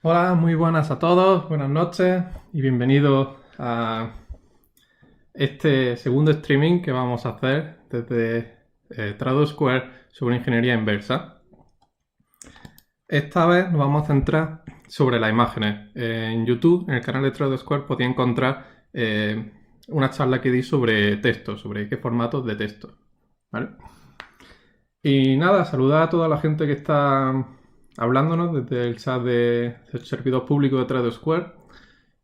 Hola, muy buenas a todos, buenas noches y bienvenidos a este segundo streaming que vamos a hacer desde Trado Square sobre ingeniería inversa. Esta vez nos vamos a centrar sobre las imágenes. En YouTube, en el canal de Trado Square, podéis encontrar una charla que di sobre texto, sobre qué formatos de texto. ¿Vale? Y nada, saludar a toda la gente que está hablándonos desde el chat del servidor público de Trado Square.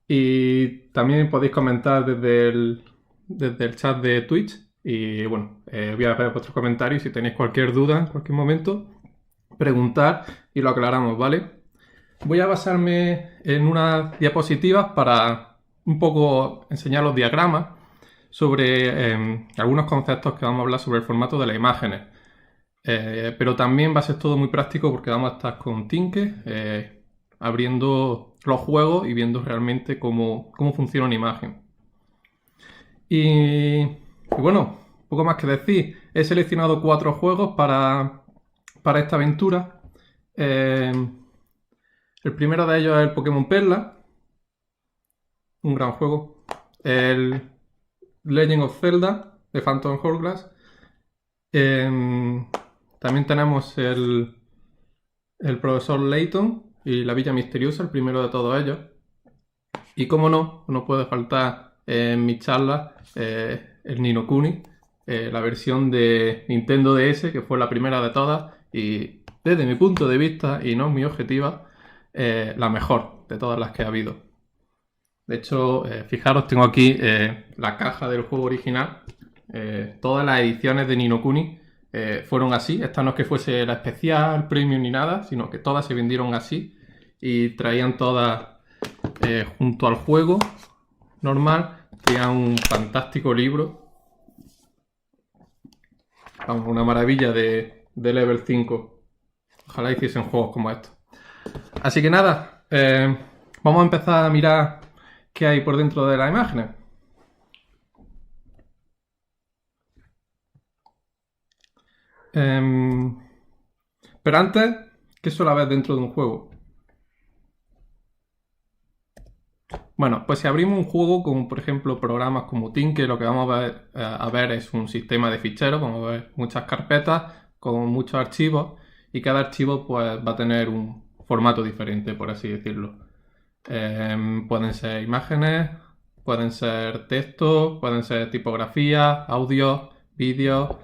Y también podéis comentar desde el chat de Twitch. Y bueno, voy a ver vuestros comentarios. Si tenéis cualquier duda en cualquier momento, preguntar y lo aclaramos, ¿vale? Voy a basarme en unas diapositivas para un poco enseñar los diagramas sobre algunos conceptos que vamos a hablar sobre el formato de las imágenes. Pero también va a ser todo muy práctico porque vamos a estar con Tinke abriendo los juegos y viendo realmente cómo funciona una imagen. Y bueno, poco más que decir. He seleccionado 4 juegos para esta aventura. El primero de ellos es el Pokémon Perla, un gran juego. El Legend of Zelda de Phantom Hourglass. También tenemos el Profesor Layton y la Villa Misteriosa, el primero de todos ellos. Y como no puede faltar en mi charla el Ni no Kuni, la versión de Nintendo DS, que fue la primera de todas y desde mi punto de vista, y no mi objetiva, la mejor de todas las que ha habido. De hecho, fijaros, tengo aquí la caja del juego original. Todas las ediciones de Ni no Kuni fueron así. Esta no es que fuese la especial, premium ni nada, sino que todas se vendieron así y traían todas junto al juego normal. Traían un fantástico libro. Vamos, una maravilla de level 5. Ojalá hiciesen juegos como estos. Así que nada, vamos a empezar a mirar qué hay por dentro de las imágenes. Pero antes, ¿qué suele haber dentro de un juego? Bueno, pues si abrimos un juego con, por ejemplo, programas como Tinker, lo que vamos a ver es un sistema de ficheros, vamos a ver muchas carpetas con muchos archivos y cada archivo pues va a tener un formato diferente, por así decirlo. Pueden ser imágenes, pueden ser textos, pueden ser tipografías, audios, vídeos,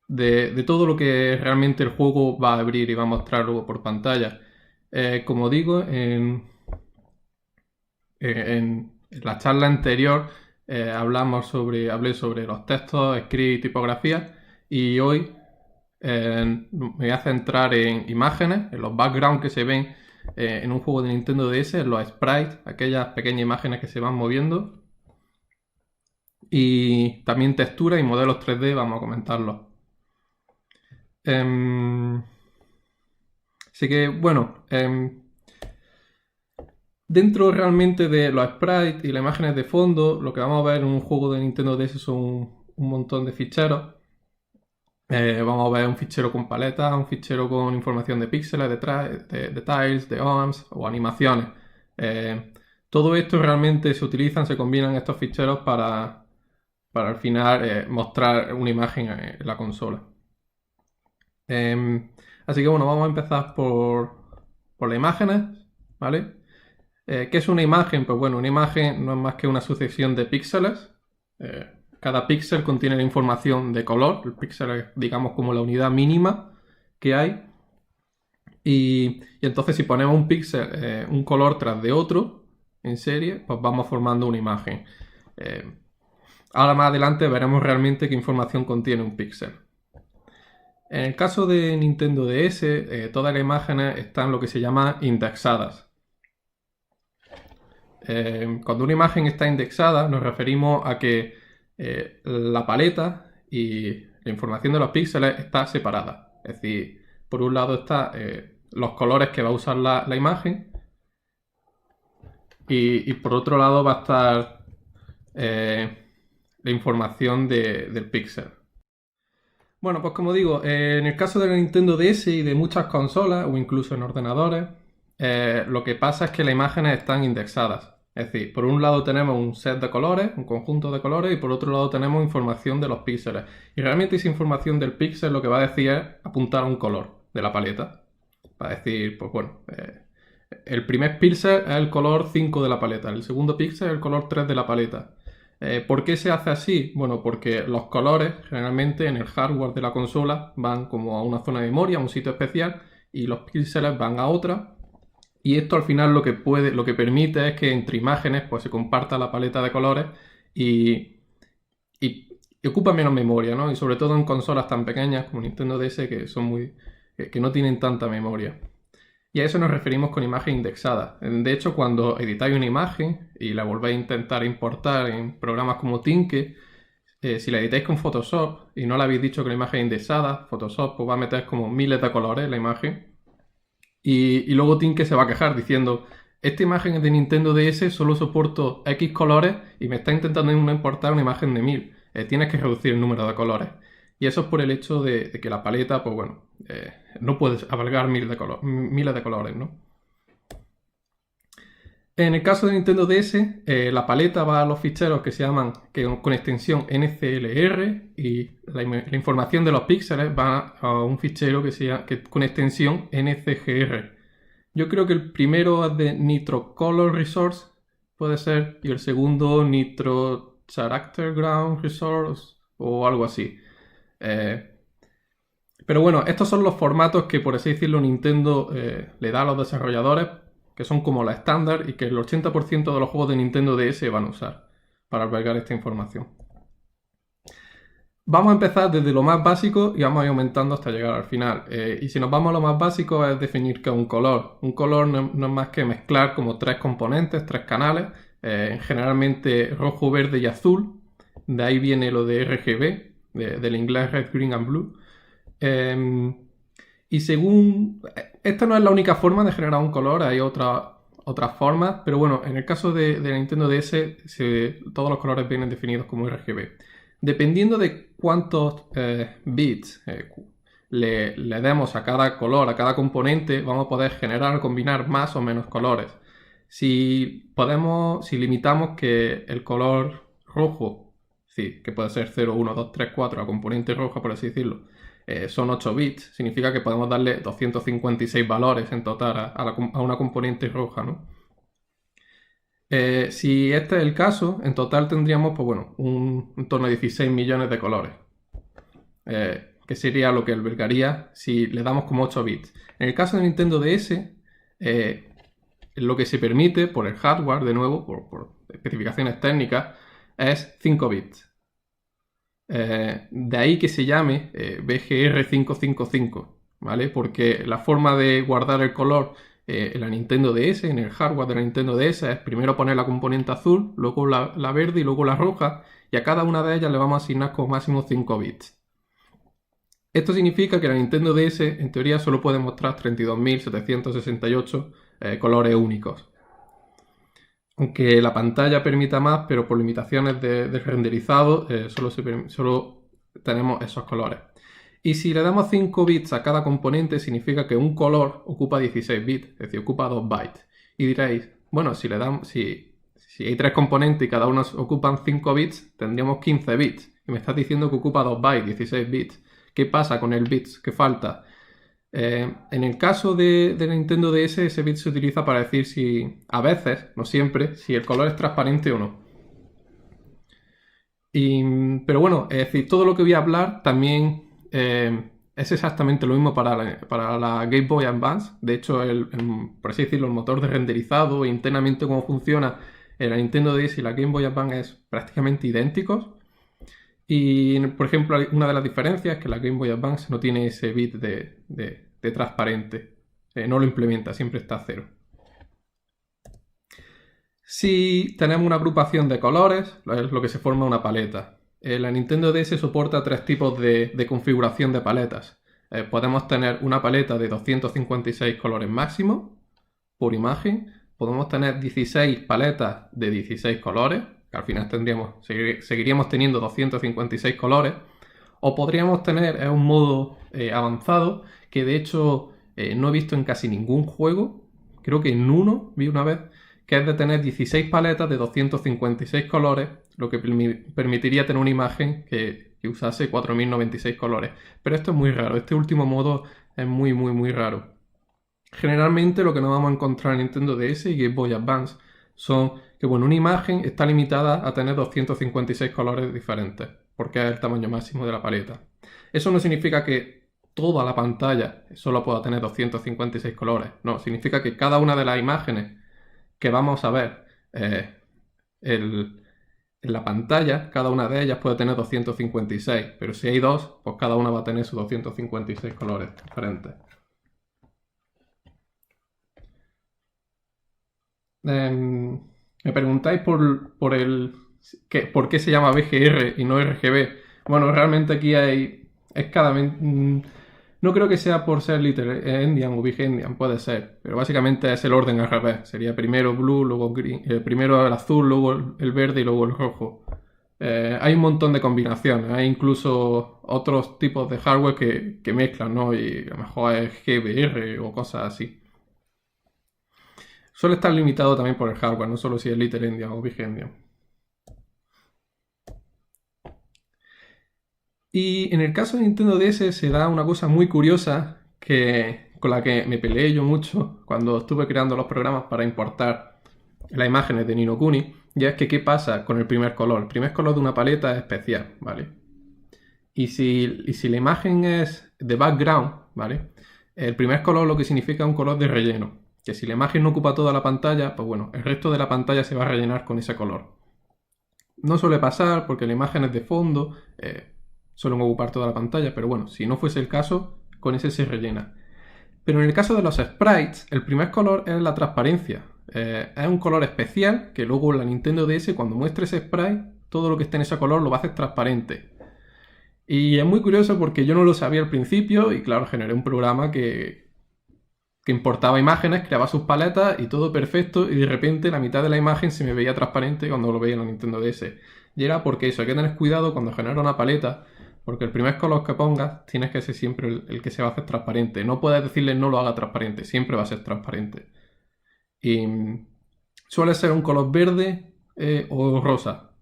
de todo lo que realmente el juego va a abrir y va a mostrar luego por pantalla. Como digo, en la charla anterior hablé sobre los textos, script, tipografía y hoy me voy a centrar en imágenes, en los backgrounds que se ven en un juego de Nintendo DS, en los sprites, aquellas pequeñas imágenes que se van moviendo y también texturas y modelos 3D, vamos a comentarlos. Así que bueno, dentro realmente de los sprites y las imágenes de fondo, lo que vamos a ver en un juego de Nintendo DS son un montón de ficheros. Vamos a ver un fichero con paletas, un fichero con información de píxeles, de tiles, de ohms o animaciones. Todo esto realmente se utilizan, se combinan estos ficheros para al final mostrar una imagen en la consola. Así que bueno, vamos a empezar por las imágenes, ¿vale? ¿Qué es una imagen? Pues bueno, una imagen no es más que una sucesión de píxeles. Cada píxel contiene la información de color. El píxel es, digamos, como la unidad mínima que hay. Y entonces si ponemos un píxel, un color tras de otro en serie, pues vamos formando una imagen. Ahora más adelante veremos realmente qué información contiene un píxel. En el caso de Nintendo DS, todas las imágenes están lo que se llama indexadas. Cuando una imagen está indexada, nos referimos a que la paleta y la información de los píxeles está separada. Es decir, por un lado están los colores que va a usar la imagen y por otro lado va a estar la información del píxel. Bueno, pues como digo, en el caso de la Nintendo DS y de muchas consolas o incluso en ordenadores, lo que pasa es que las imágenes están indexadas. Es decir, por un lado tenemos un set de colores, un conjunto de colores, y por otro lado tenemos información de los píxeles. Y realmente esa información del píxel lo que va a decir es apuntar a un color de la paleta. Va a decir, pues bueno, el primer píxel es el color 5 de la paleta, el segundo píxel es el color 3 de la paleta. ¿Por qué se hace así? Bueno, porque los colores generalmente en el hardware de la consola van como a una zona de memoria, a un sitio especial, y los píxeles van a otra. Y esto al final lo que permite es que entre imágenes pues se comparta la paleta de colores y, y ocupa menos memoria, ¿no? Y sobre todo en consolas tan pequeñas como Nintendo DS que no tienen tanta memoria. Y a eso nos referimos con imagen indexada. De hecho, cuando editáis una imagen y la volvéis a intentar importar en programas como Tinker, si la editáis con Photoshop y no le habéis dicho que la imagen es indexada, Photoshop pues va a meter como miles de colores en la imagen. Y luego Tinker se va a quejar diciendo, esta imagen es de Nintendo DS, solo soporto X colores y me está intentando importar una imagen de 1000. Tienes que reducir el número de colores. Y eso es por el hecho de que la paleta, pues bueno, no puedes abarcar miles de colores, ¿no? En el caso de Nintendo DS, la paleta va a los ficheros que se llaman con extensión NCLR y la información de los píxeles va a un fichero con extensión NCGR. Yo creo que el primero es de Nitro Color Resource, puede ser, y el segundo Nitro Character Ground Resource o algo así. Pero bueno, estos son los formatos que, por así decirlo, Nintendo le da a los desarrolladores, que son como la estándar y que el 80% de los juegos de Nintendo DS van a usar para albergar esta información. Vamos a empezar desde lo más básico y vamos a ir aumentando hasta llegar al final. Y si nos vamos a lo más básico es definir qué es un color. Un color no es más que mezclar como tres componentes, tres canales, generalmente rojo, verde y azul. De ahí viene lo de RGB, del inglés Red, Green and Blue. Y según... Esta no es la única forma de generar un color, hay otras formas, pero bueno, en el caso de la Nintendo DS, todos los colores vienen definidos como RGB. Dependiendo de cuántos bits le demos a cada color, a cada componente, vamos a poder generar o combinar más o menos colores. Si limitamos que el color rojo, sí, que puede ser 0, 1, 2, 3, 4, la componente roja, por así decirlo, son 8 bits, significa que podemos darle 256 valores en total a una componente roja, ¿no? Si este es el caso, en total tendríamos, pues bueno, en torno a 16 millones de colores, que sería lo que albergaría si le damos como 8 bits. En el caso de Nintendo DS, lo que se permite por el hardware, de nuevo, por especificaciones técnicas, es 5 bits. De ahí que se llame BGR555, ¿vale? Porque la forma de guardar el color en la Nintendo DS, en el hardware de la Nintendo DS, es primero poner la componente azul, luego la verde y luego la roja, y a cada una de ellas le vamos a asignar como máximo 5 bits. Esto significa que la Nintendo DS, en teoría, solo puede mostrar 32.768 colores únicos. Aunque la pantalla permita más, pero por limitaciones de renderizado solo tenemos esos colores. Y si le damos 5 bits a cada componente, significa que un color ocupa 16 bits, es decir, ocupa 2 bytes. Y diréis, bueno, si hay 3 componentes y cada uno ocupan 5 bits, tendríamos 15 bits. Y me estás diciendo que ocupa 2 bytes, 16 bits. ¿Qué pasa con el bits que falta? En el caso de la Nintendo DS, ese bit se utiliza para decir si, a veces, no siempre, si el color es transparente o no. Pero bueno, es decir, todo lo que voy a hablar también es exactamente lo mismo para la Game Boy Advance. De hecho, por así decirlo, el motor de renderizado e internamente cómo funciona la Nintendo DS y la Game Boy Advance es prácticamente idénticos. Y, por ejemplo, una de las diferencias es que la Game Boy Advance no tiene ese bit de transparente. No lo implementa, siempre está a 0. Si tenemos una agrupación de colores, es lo que se forma una paleta. La Nintendo DS soporta 3 tipos de configuración de paletas. Podemos tener una paleta de 256 colores máximo por imagen. Podemos tener 16 paletas de 16 colores, que al final seguiríamos teniendo 256 colores. O podríamos tener un modo avanzado, que de hecho no he visto en casi ningún juego, creo que en uno vi una vez, que es de tener 16 paletas de 256 colores, lo que permitiría tener una imagen que usase 4096 colores. Pero esto es muy raro, este último modo es muy raro. Generalmente lo que nos vamos a encontrar en Nintendo DS y Game Boy Advance son que, bueno, una imagen está limitada a tener 256 colores diferentes, porque es el tamaño máximo de la paleta. Eso no significa que toda la pantalla solo pueda tener 256 colores, no, significa que cada una de las imágenes que vamos a ver en la pantalla, cada una de ellas puede tener 256, pero si hay dos, pues cada una va a tener sus 256 colores diferentes. Me preguntáis por qué se llama VGR y no RGB. Bueno, realmente aquí es cada vez. No creo que sea por ser Little Endian o Big Endian, puede ser, pero básicamente es el orden al revés. Sería primero blue, luego green, primero el azul, luego el verde y luego el rojo. Hay un montón de combinaciones, hay incluso otros tipos de hardware que mezclan, ¿no? Y a lo mejor es GBR o cosas así. Suele estar limitado también por el hardware, no solo si es Little Endian o Big Endian. Y en el caso de Nintendo DS se da una cosa muy curiosa con la que me peleé yo mucho cuando estuve creando los programas para importar las imágenes de Ni no Kuni. Y es que, ¿qué pasa con el primer color? El primer color de una paleta es especial, ¿vale? Y si la imagen es de background, ¿vale? El primer color lo que significa es un color de relleno. Que si la imagen no ocupa toda la pantalla, pues bueno, el resto de la pantalla se va a rellenar con ese color. No suele pasar porque las imágenes de fondo suelen ocupar toda la pantalla, pero bueno, si no fuese el caso, con ese se rellena. Pero en el caso de los sprites, el primer color es la transparencia. Es un color especial que luego la Nintendo DS, cuando muestre ese sprite, todo lo que esté en ese color lo va a hacer transparente. Y es muy curioso porque yo no lo sabía al principio y claro, generé un programa que importaba imágenes, creaba sus paletas y todo perfecto y de repente la mitad de la imagen se me veía transparente cuando lo veía en la Nintendo DS. Y era porque eso, hay que tener cuidado cuando genera una paleta, porque el primer color que pongas tienes que ser siempre el que se va a hacer transparente. No puedes decirle no lo haga transparente, siempre va a ser transparente. Y suele ser un color verde o rosa.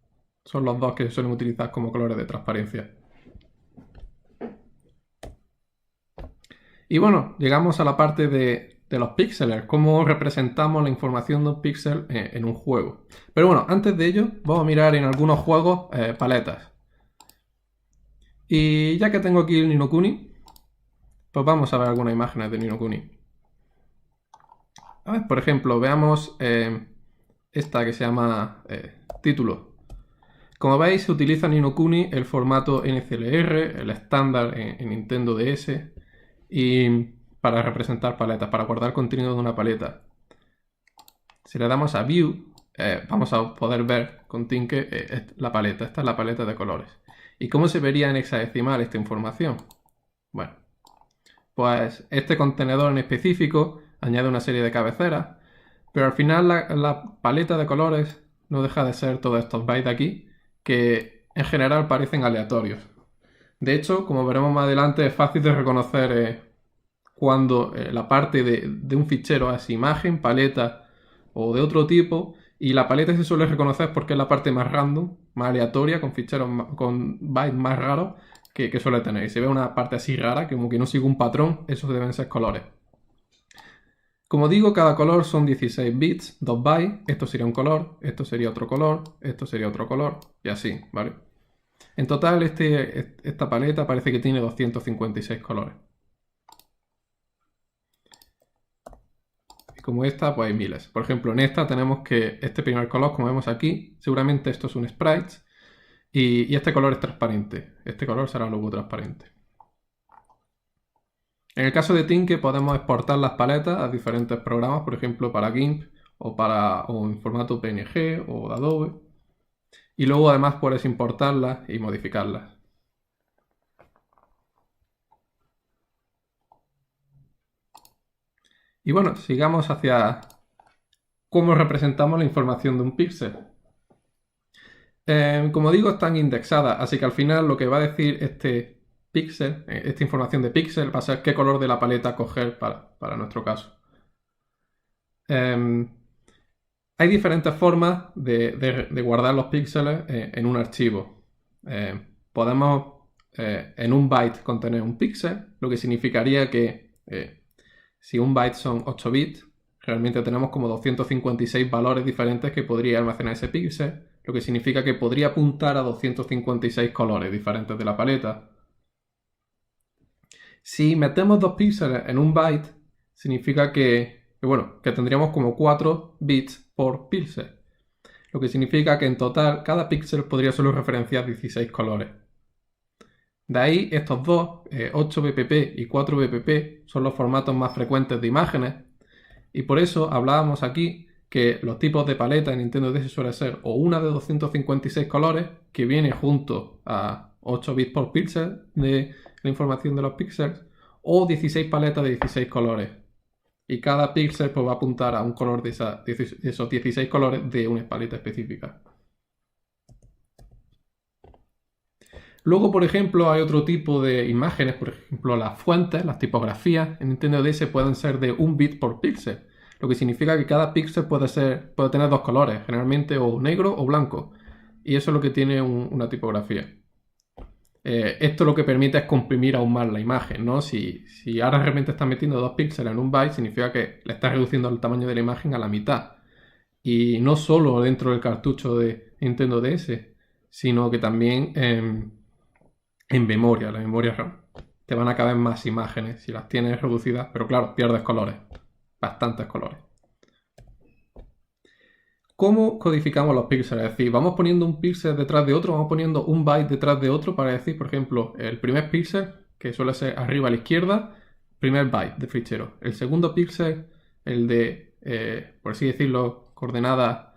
Son los dos que suelen utilizar como colores de transparencia. Y bueno, llegamos a la parte de los píxeles, cómo representamos la información de un píxel en un juego. Pero bueno, antes de ello, vamos a mirar en algunos juegos paletas. Y ya que tengo aquí el Ni no Kuni, pues vamos a ver algunas imágenes de Ni no Kuni. A ver, por ejemplo, veamos esta que se llama título. Como veis, se utiliza en Ni no Kuni el formato NCLR, el estándar en Nintendo DS, y para representar paletas, para guardar contenido de una paleta. Si le damos a View, vamos a poder ver con Tinker la paleta. Esta es la paleta de colores. ¿Y cómo se vería en hexadecimal esta información? Bueno, pues este contenedor en específico añade una serie de cabeceras, pero al final la paleta de colores no deja de ser todos estos bytes de aquí, que en general parecen aleatorios. De hecho, como veremos más adelante, es fácil de reconocer cuando la parte de un fichero es imagen, paleta o de otro tipo, y la paleta se suele reconocer porque es la parte más random, más aleatoria, con ficheros con bytes más raros que suele tener. Y si ve una parte así rara, como que no sigue un patrón, esos deben ser colores. Como digo, cada color son 16 bits, 2 bytes, esto sería un color, esto sería otro color, esto sería otro color, y así, ¿vale? En total, esta paleta parece que tiene 256 colores. Y como esta, pues hay miles. Por ejemplo, en esta tenemos que este primer color, como vemos aquí, seguramente esto es un sprite, y este color es transparente. Este color será luego transparente. En el caso de Tinker podemos exportar las paletas a diferentes programas, por ejemplo para GIMP o en formato PNG o de Adobe. Y luego además puedes importarlas y modificarlas. Y bueno, sigamos hacia cómo representamos la información de un píxel. Como digo, están indexadas, así que al final lo que va a decir este píxel, esta información de píxel, va a ser qué color de la paleta coger para nuestro caso. hay diferentes formas de guardar los píxeles en un archivo. Podemos en un byte contener un píxel, lo que significaría que si un byte son 8 bits, realmente tenemos como 256 valores diferentes que podría almacenar ese píxel, lo que significa que podría apuntar a 256 colores diferentes de la paleta. Si metemos 2 píxeles en un byte, significa que tendríamos como 4 bits por píxel, lo que significa que en total cada píxel podría solo referenciar 16 colores. De ahí estos dos, 8 bpp y 4 bpp, son los formatos más frecuentes de imágenes, y por eso hablábamos aquí que los tipos de paleta en Nintendo DS suele ser o una de 256 colores, que viene junto a 8 bits por píxel de la información de los píxeles, o 16 paletas de 16 colores. Y cada píxel pues, va a apuntar a un color de esos 16 colores de una paleta específica. Luego, por ejemplo, hay otro tipo de imágenes, por ejemplo, las fuentes, las tipografías en Nintendo DS pueden ser de 1 bit por píxel, lo que significa que cada píxel puede tener dos colores, generalmente o negro o blanco, y eso es lo que tiene una tipografía. Esto lo que permite es comprimir aún más la imagen, ¿no? Si ahora de repente estás metiendo 2 píxeles en un byte, significa que le estás reduciendo el tamaño de la imagen a la mitad. Y no solo dentro del cartucho de Nintendo DS, sino que también en memoria, la memoria RAM. Te van a caber más imágenes si las tienes reducidas, pero claro, pierdes colores, bastantes colores. ¿Cómo codificamos los píxeles? Es decir, vamos poniendo un píxel detrás de otro, vamos poniendo un byte detrás de otro para decir, por ejemplo, el primer píxel, que suele ser arriba a la izquierda, primer byte de fichero. El segundo píxel, el de, por así decirlo, coordenada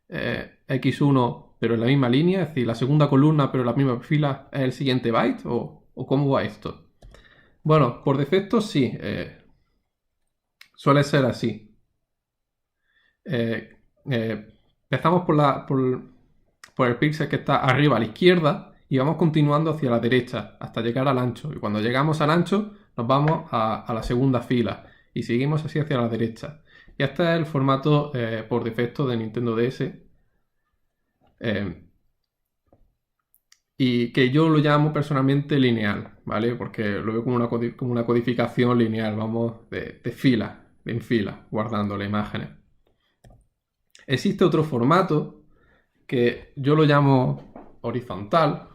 x1, pero en la misma línea, es decir, la segunda columna, pero en la misma fila, es el siguiente byte, o cómo va esto. Bueno, por defecto sí, suele ser así. Empezamos por el píxel que está arriba a la izquierda y vamos continuando hacia la derecha hasta llegar al ancho. Y cuando llegamos al ancho nos vamos a la segunda fila y seguimos así hacia la derecha. Y este es el formato por defecto de Nintendo DS. Y que yo lo llamo personalmente lineal, ¿vale? Porque lo veo como una codificación lineal, vamos de fila, en fila, guardando las imágenes. Existe otro formato que yo lo llamo horizontal,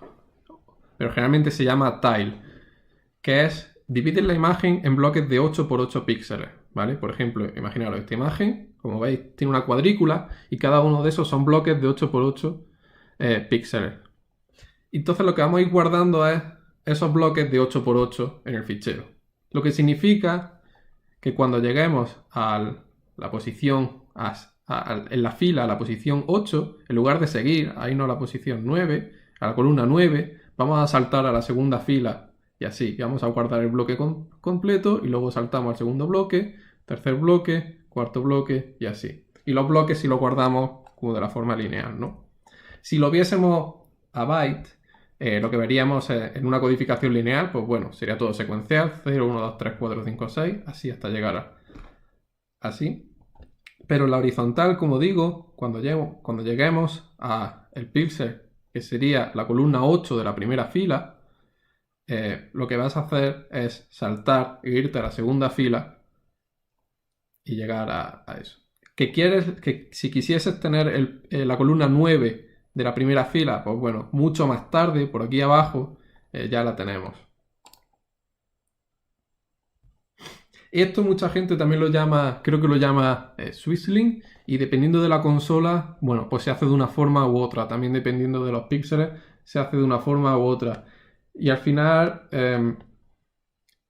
pero generalmente se llama tile, que es dividir la imagen en bloques de 8 por 8 píxeles, ¿vale? Por ejemplo, imaginaros esta imagen, como veis, tiene una cuadrícula y cada uno de esos son bloques de 8 por 8 píxeles. Entonces lo que vamos a ir guardando es esos bloques de 8 por 8 en el fichero. Lo que significa que cuando lleguemos a la posición en la fila a la posición 8, en lugar de seguir a irnos a la posición 9, a la columna 9, vamos a saltar a la segunda fila y así. Y vamos a guardar el bloque completo y luego saltamos al segundo bloque, tercer bloque, cuarto bloque y así. Y los bloques si los guardamos como de la forma lineal, ¿no? Si lo viésemos a byte, lo que veríamos en una codificación lineal, pues bueno, sería todo secuencial, 0, 1, 2, 3, 4, 5, 6, así hasta llegar así. Pero en la horizontal, como digo, cuando lleguemos a el píxel, que sería la columna 8 de la primera fila, lo que vas a hacer es saltar e irte a la segunda fila y llegar a eso. Que si quisieses tener la columna 9 de la primera fila, pues bueno, mucho más tarde, por aquí abajo, ya la tenemos. Esto mucha gente también lo llama, creo que lo llama Swizzling, y dependiendo de la consola, bueno, pues se hace de una forma u otra. También dependiendo de los píxeles, se hace de una forma u otra. Y al final,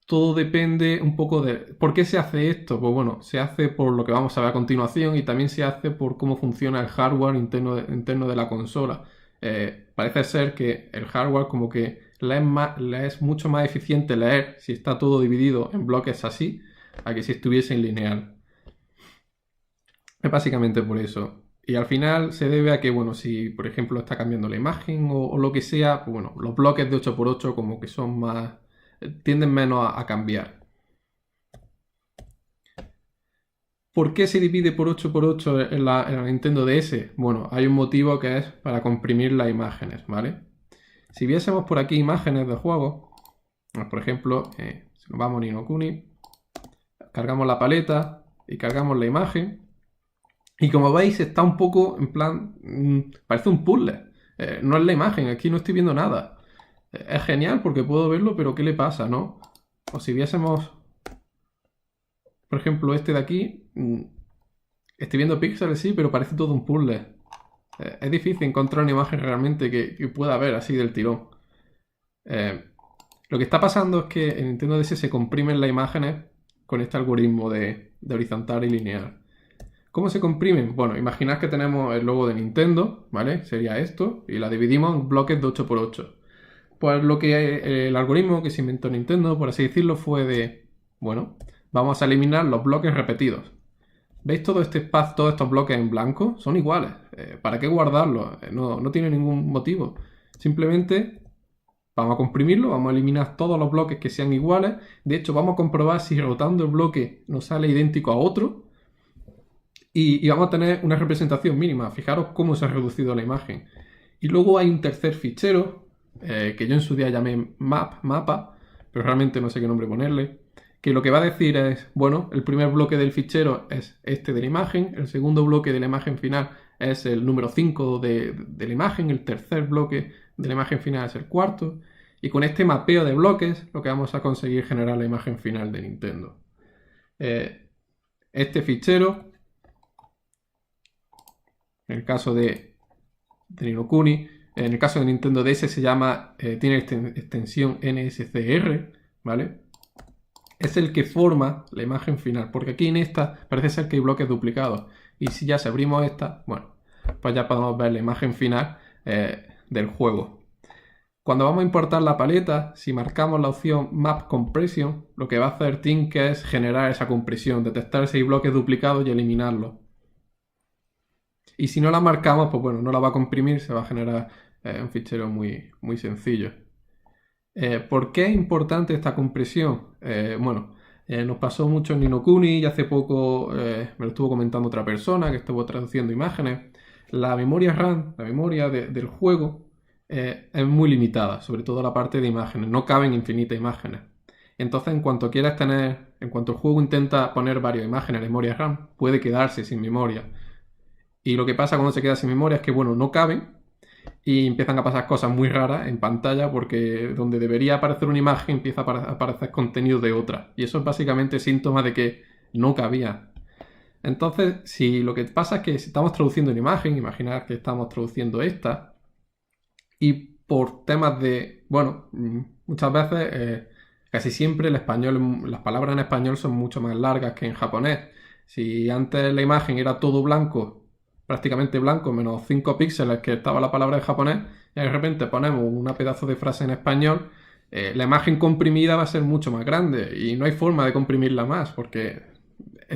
todo depende un poco de... ¿Por qué se hace esto? Pues bueno, se hace por lo que vamos a ver a continuación y también se hace por cómo funciona el hardware interno de la consola. Parece ser que el hardware como que le es mucho más eficiente leer si está todo dividido en bloques así, a que si estuviese en lineal. Es básicamente por eso. Y al final se debe a que, bueno, si por ejemplo está cambiando la imagen o lo que sea, pues bueno, los bloques de 8x8 como que son más... tienden menos a cambiar. ¿Por qué se divide por 8x8 en la Nintendo DS? Bueno, hay un motivo que es para comprimir las imágenes, ¿vale? Si viésemos por aquí imágenes de juego, por ejemplo, si nos vamos a Ni no Kuni, cargamos la paleta y cargamos la imagen. Y como veis está un poco en plan, parece un puzzle. No es la imagen, aquí no estoy viendo nada. Es genial porque puedo verlo, pero ¿qué le pasa, no? O si viésemos, por ejemplo, este de aquí, estoy viendo píxeles, sí, pero parece todo un puzzle. Es difícil encontrar una imagen realmente que pueda ver así del tirón. Lo que está pasando es que en Nintendo DS se comprimen las imágenes con este algoritmo de horizontal y lineal. ¿Cómo se comprimen? Bueno, imaginad que tenemos el logo de Nintendo, ¿vale? Sería esto, y la dividimos en bloques de 8x8. Pues lo que el algoritmo que se inventó Nintendo, por así decirlo, fue de, bueno, vamos a eliminar los bloques repetidos. ¿Veis todo este espacio, todos estos bloques en blanco? Son iguales. ¿Para qué guardarlos? No tiene ningún motivo. Simplemente vamos a comprimirlo, vamos a eliminar todos los bloques que sean iguales. De hecho, vamos a comprobar si rotando el bloque nos sale idéntico a otro. Y vamos a tener una representación mínima. Fijaros cómo se ha reducido la imagen. Y luego hay un tercer fichero, que yo en su día llamé mapa, pero realmente no sé qué nombre ponerle, que lo que va a decir es, bueno, el primer bloque del fichero es este de la imagen, el segundo bloque de la imagen final es el número 5 de la imagen, el tercer bloque de la imagen final es el cuarto, y con este mapeo de bloques lo que vamos a conseguir generar la imagen final de Nintendo. Este fichero, en el caso de Ni no Kuni, en el caso de Nintendo DS se llama, tiene extensión NSCR, ¿vale? Es el que forma la imagen final, porque aquí en esta parece ser que hay bloques duplicados. Y si ya si abrimos esta, bueno, pues ya podemos ver la imagen final del juego. Cuando vamos a importar la paleta, si marcamos la opción Map Compression, lo que va a hacer Tink es generar esa compresión, detectar si hay bloques duplicados y eliminarlos. Y si no la marcamos, pues bueno, no la va a comprimir, se va a generar un fichero muy, muy sencillo. ¿Por qué es importante esta compresión? Bueno, nos pasó mucho en Ni no Kuni y hace poco me lo estuvo comentando otra persona que estuvo traduciendo imágenes. La memoria RAM, la memoria del juego, es muy limitada, sobre todo la parte de imágenes. No caben infinitas imágenes. Entonces, en cuanto quieras tener, en cuanto el juego intenta poner varias imágenes en memoria RAM, puede quedarse sin memoria. Y lo que pasa cuando se queda sin memoria es que, bueno, no caben y empiezan a pasar cosas muy raras en pantalla porque donde debería aparecer una imagen empieza a aparecer contenido de otra. Y eso es básicamente síntoma de que no cabía. Entonces, si lo que pasa es que si estamos traduciendo una imagen, imaginad que estamos traduciendo esta, y por temas de, bueno, muchas veces, casi siempre el español, las palabras en español son mucho más largas que en japonés. Si antes la imagen era todo blanco, prácticamente blanco, menos 5 píxeles que estaba la palabra en japonés, y de repente ponemos una pedazo de frase en español, la imagen comprimida va a ser mucho más grande y no hay forma de comprimirla más porque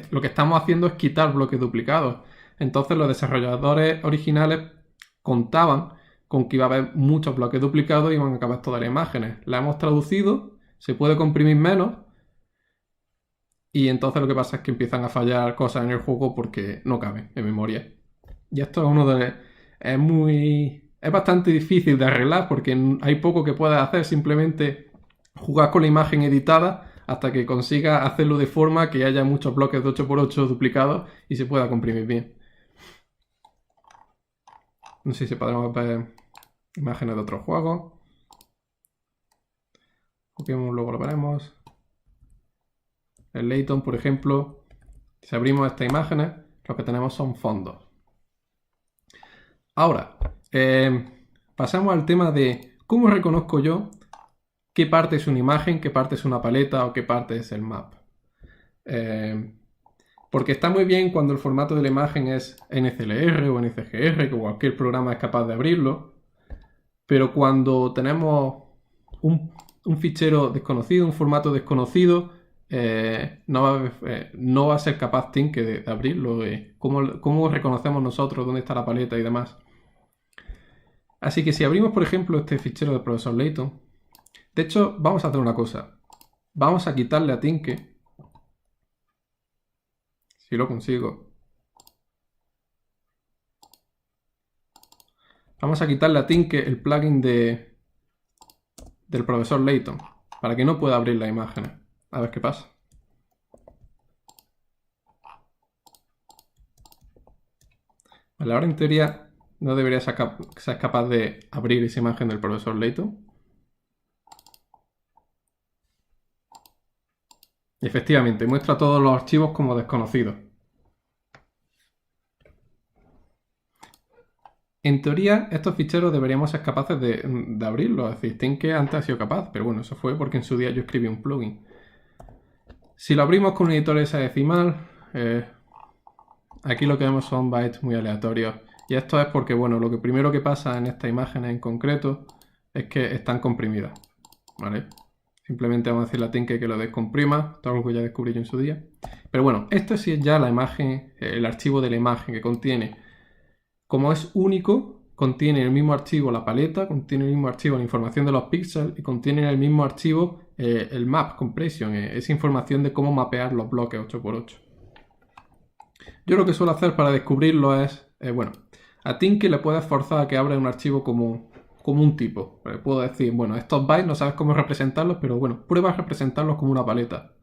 lo que estamos haciendo es quitar bloques duplicados. Entonces los desarrolladores originales contaban con que iba a haber muchos bloques duplicados y iban a acabar todas las imágenes. La hemos traducido, se puede comprimir menos y entonces lo que pasa es que empiezan a fallar cosas en el juego porque no caben en memoria. Y esto es uno de... Es bastante difícil de arreglar porque hay poco que puedas hacer, simplemente jugar con la imagen editada hasta que consigas hacerlo de forma que haya muchos bloques de 8x8 duplicados y se pueda comprimir bien. No sé si podremos ver imágenes de otros juegos. Pokémon luego lo veremos. El Layton, por ejemplo, si abrimos estas imágenes, lo que tenemos son fondos. Ahora, pasamos al tema de cómo reconozco yo qué parte es una imagen, qué parte es una paleta o qué parte es el map. Porque está muy bien cuando el formato de la imagen es NCLR o NCGR, que cualquier programa es capaz de abrirlo, pero cuando tenemos un fichero desconocido, un formato desconocido, no va a ser capaz Tink de abrirlo. ¿Cómo reconocemos nosotros dónde está la paleta y demás? Así que si abrimos, por ejemplo, este fichero del profesor Layton, de hecho, vamos a hacer una cosa. Vamos a quitarle a Tinke. Si lo consigo. Vamos a quitarle a Tinke el plugin del profesor Layton, para que no pueda abrir las imágenes. A ver qué pasa. Vale, ahora en teoría no debería ser capaz de abrir esa imagen del profesor Layton. Y efectivamente, muestra todos los archivos como desconocidos. En teoría, estos ficheros deberíamos ser capaces de abrirlos. Es decir, Tinke antes ha sido capaz, pero bueno, eso fue porque en su día yo escribí un plugin. Si lo abrimos con un editor hexadecimal, aquí lo que vemos son bytes muy aleatorios. Y esto es porque, bueno, lo que primero que pasa en estas imágenes en concreto es que están comprimidas, ¿vale? Simplemente vamos a decirle a Tinke que lo descomprima, todo algo que ya descubrí yo en su día. Pero bueno, esto sí es ya la imagen, el archivo de la imagen que contiene, como es único, contiene en el mismo archivo la paleta, contiene en el mismo archivo la información de los píxeles y contiene en el mismo archivo el map compression, esa información de cómo mapear los bloques 8x8. Yo lo que suelo hacer para descubrirlo es, bueno, a Tinke le puedes forzar a que abra un archivo como un tipo. Puedo decir, bueno, estos bytes no sabes cómo representarlos, pero bueno, prueba a representarlos como una paleta.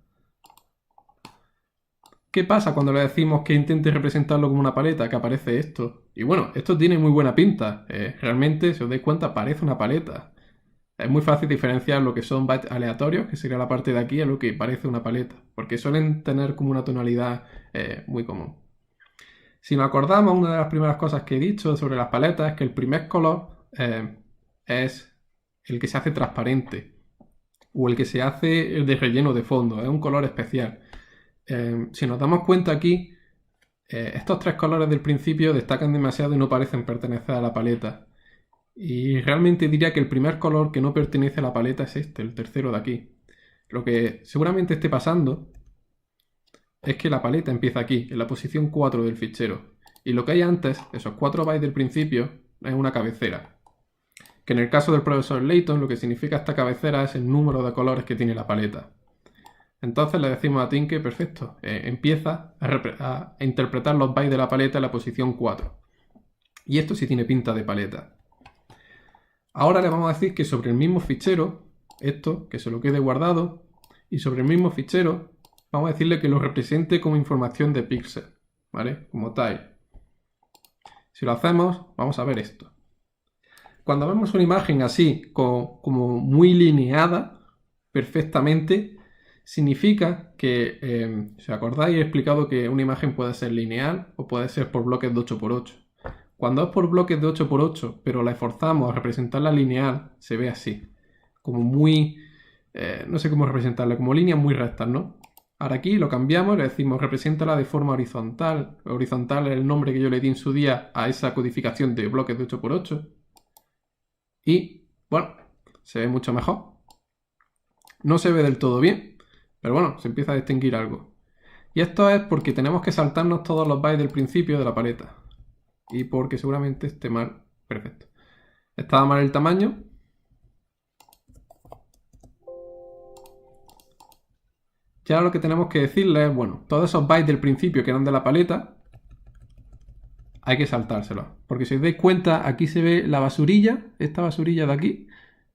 ¿Qué pasa cuando le decimos que intente representarlo como una paleta? Que aparece esto. Y bueno, esto tiene muy buena pinta. Realmente, si os dais cuenta, parece una paleta. Es muy fácil diferenciar lo que son bytes aleatorios, que sería la parte de aquí, a lo que parece una paleta. Porque suelen tener como una tonalidad muy común. Si nos acordamos, una de las primeras cosas que he dicho sobre las paletas es que el primer color es el que se hace transparente. O el que se hace de relleno de fondo. Es un color especial. Si nos damos cuenta aquí, estos tres colores del principio destacan demasiado y no parecen pertenecer a la paleta. Y realmente diría que el primer color que no pertenece a la paleta es este, el tercero de aquí. Lo que seguramente esté pasando es que la paleta empieza aquí, en la posición 4 del fichero. Y lo que hay antes, esos 4 bytes del principio, es una cabecera. Que en el caso del profesor Layton, lo que significa esta cabecera es el número de colores que tiene la paleta. Entonces le decimos a Tinke, perfecto, empieza a interpretar los bytes de la paleta en la posición 4. Y esto sí tiene pinta de paleta. Ahora le vamos a decir que sobre el mismo fichero, esto, que se lo quede guardado, y sobre el mismo fichero vamos a decirle que lo represente como información de píxel, ¿vale? Como tile. Si lo hacemos, vamos a ver esto. Cuando vemos una imagen así, como muy lineada, perfectamente, significa que, si os acordáis, he explicado que una imagen puede ser lineal o puede ser por bloques de 8x8. Cuando es por bloques de 8x8, pero la esforzamos a representarla lineal, se ve así. Como muy... no sé cómo representarla, como líneas muy rectas, ¿no? Ahora aquí lo cambiamos y le decimos represéntala de forma horizontal. Horizontal es el nombre que yo le di en su día a esa codificación de bloques de 8x8. Y, bueno, se ve mucho mejor. No se ve del todo bien, pero bueno, se empieza a distinguir algo. Y esto es porque tenemos que saltarnos todos los bytes del principio de la paleta. Y porque seguramente esté mal. Perfecto. Estaba mal el tamaño. Ya lo que tenemos que decirle es, bueno, todos esos bytes del principio que eran de la paleta, hay que saltárselos. Porque si os dais cuenta, aquí se ve la basurilla, esta basurilla de aquí,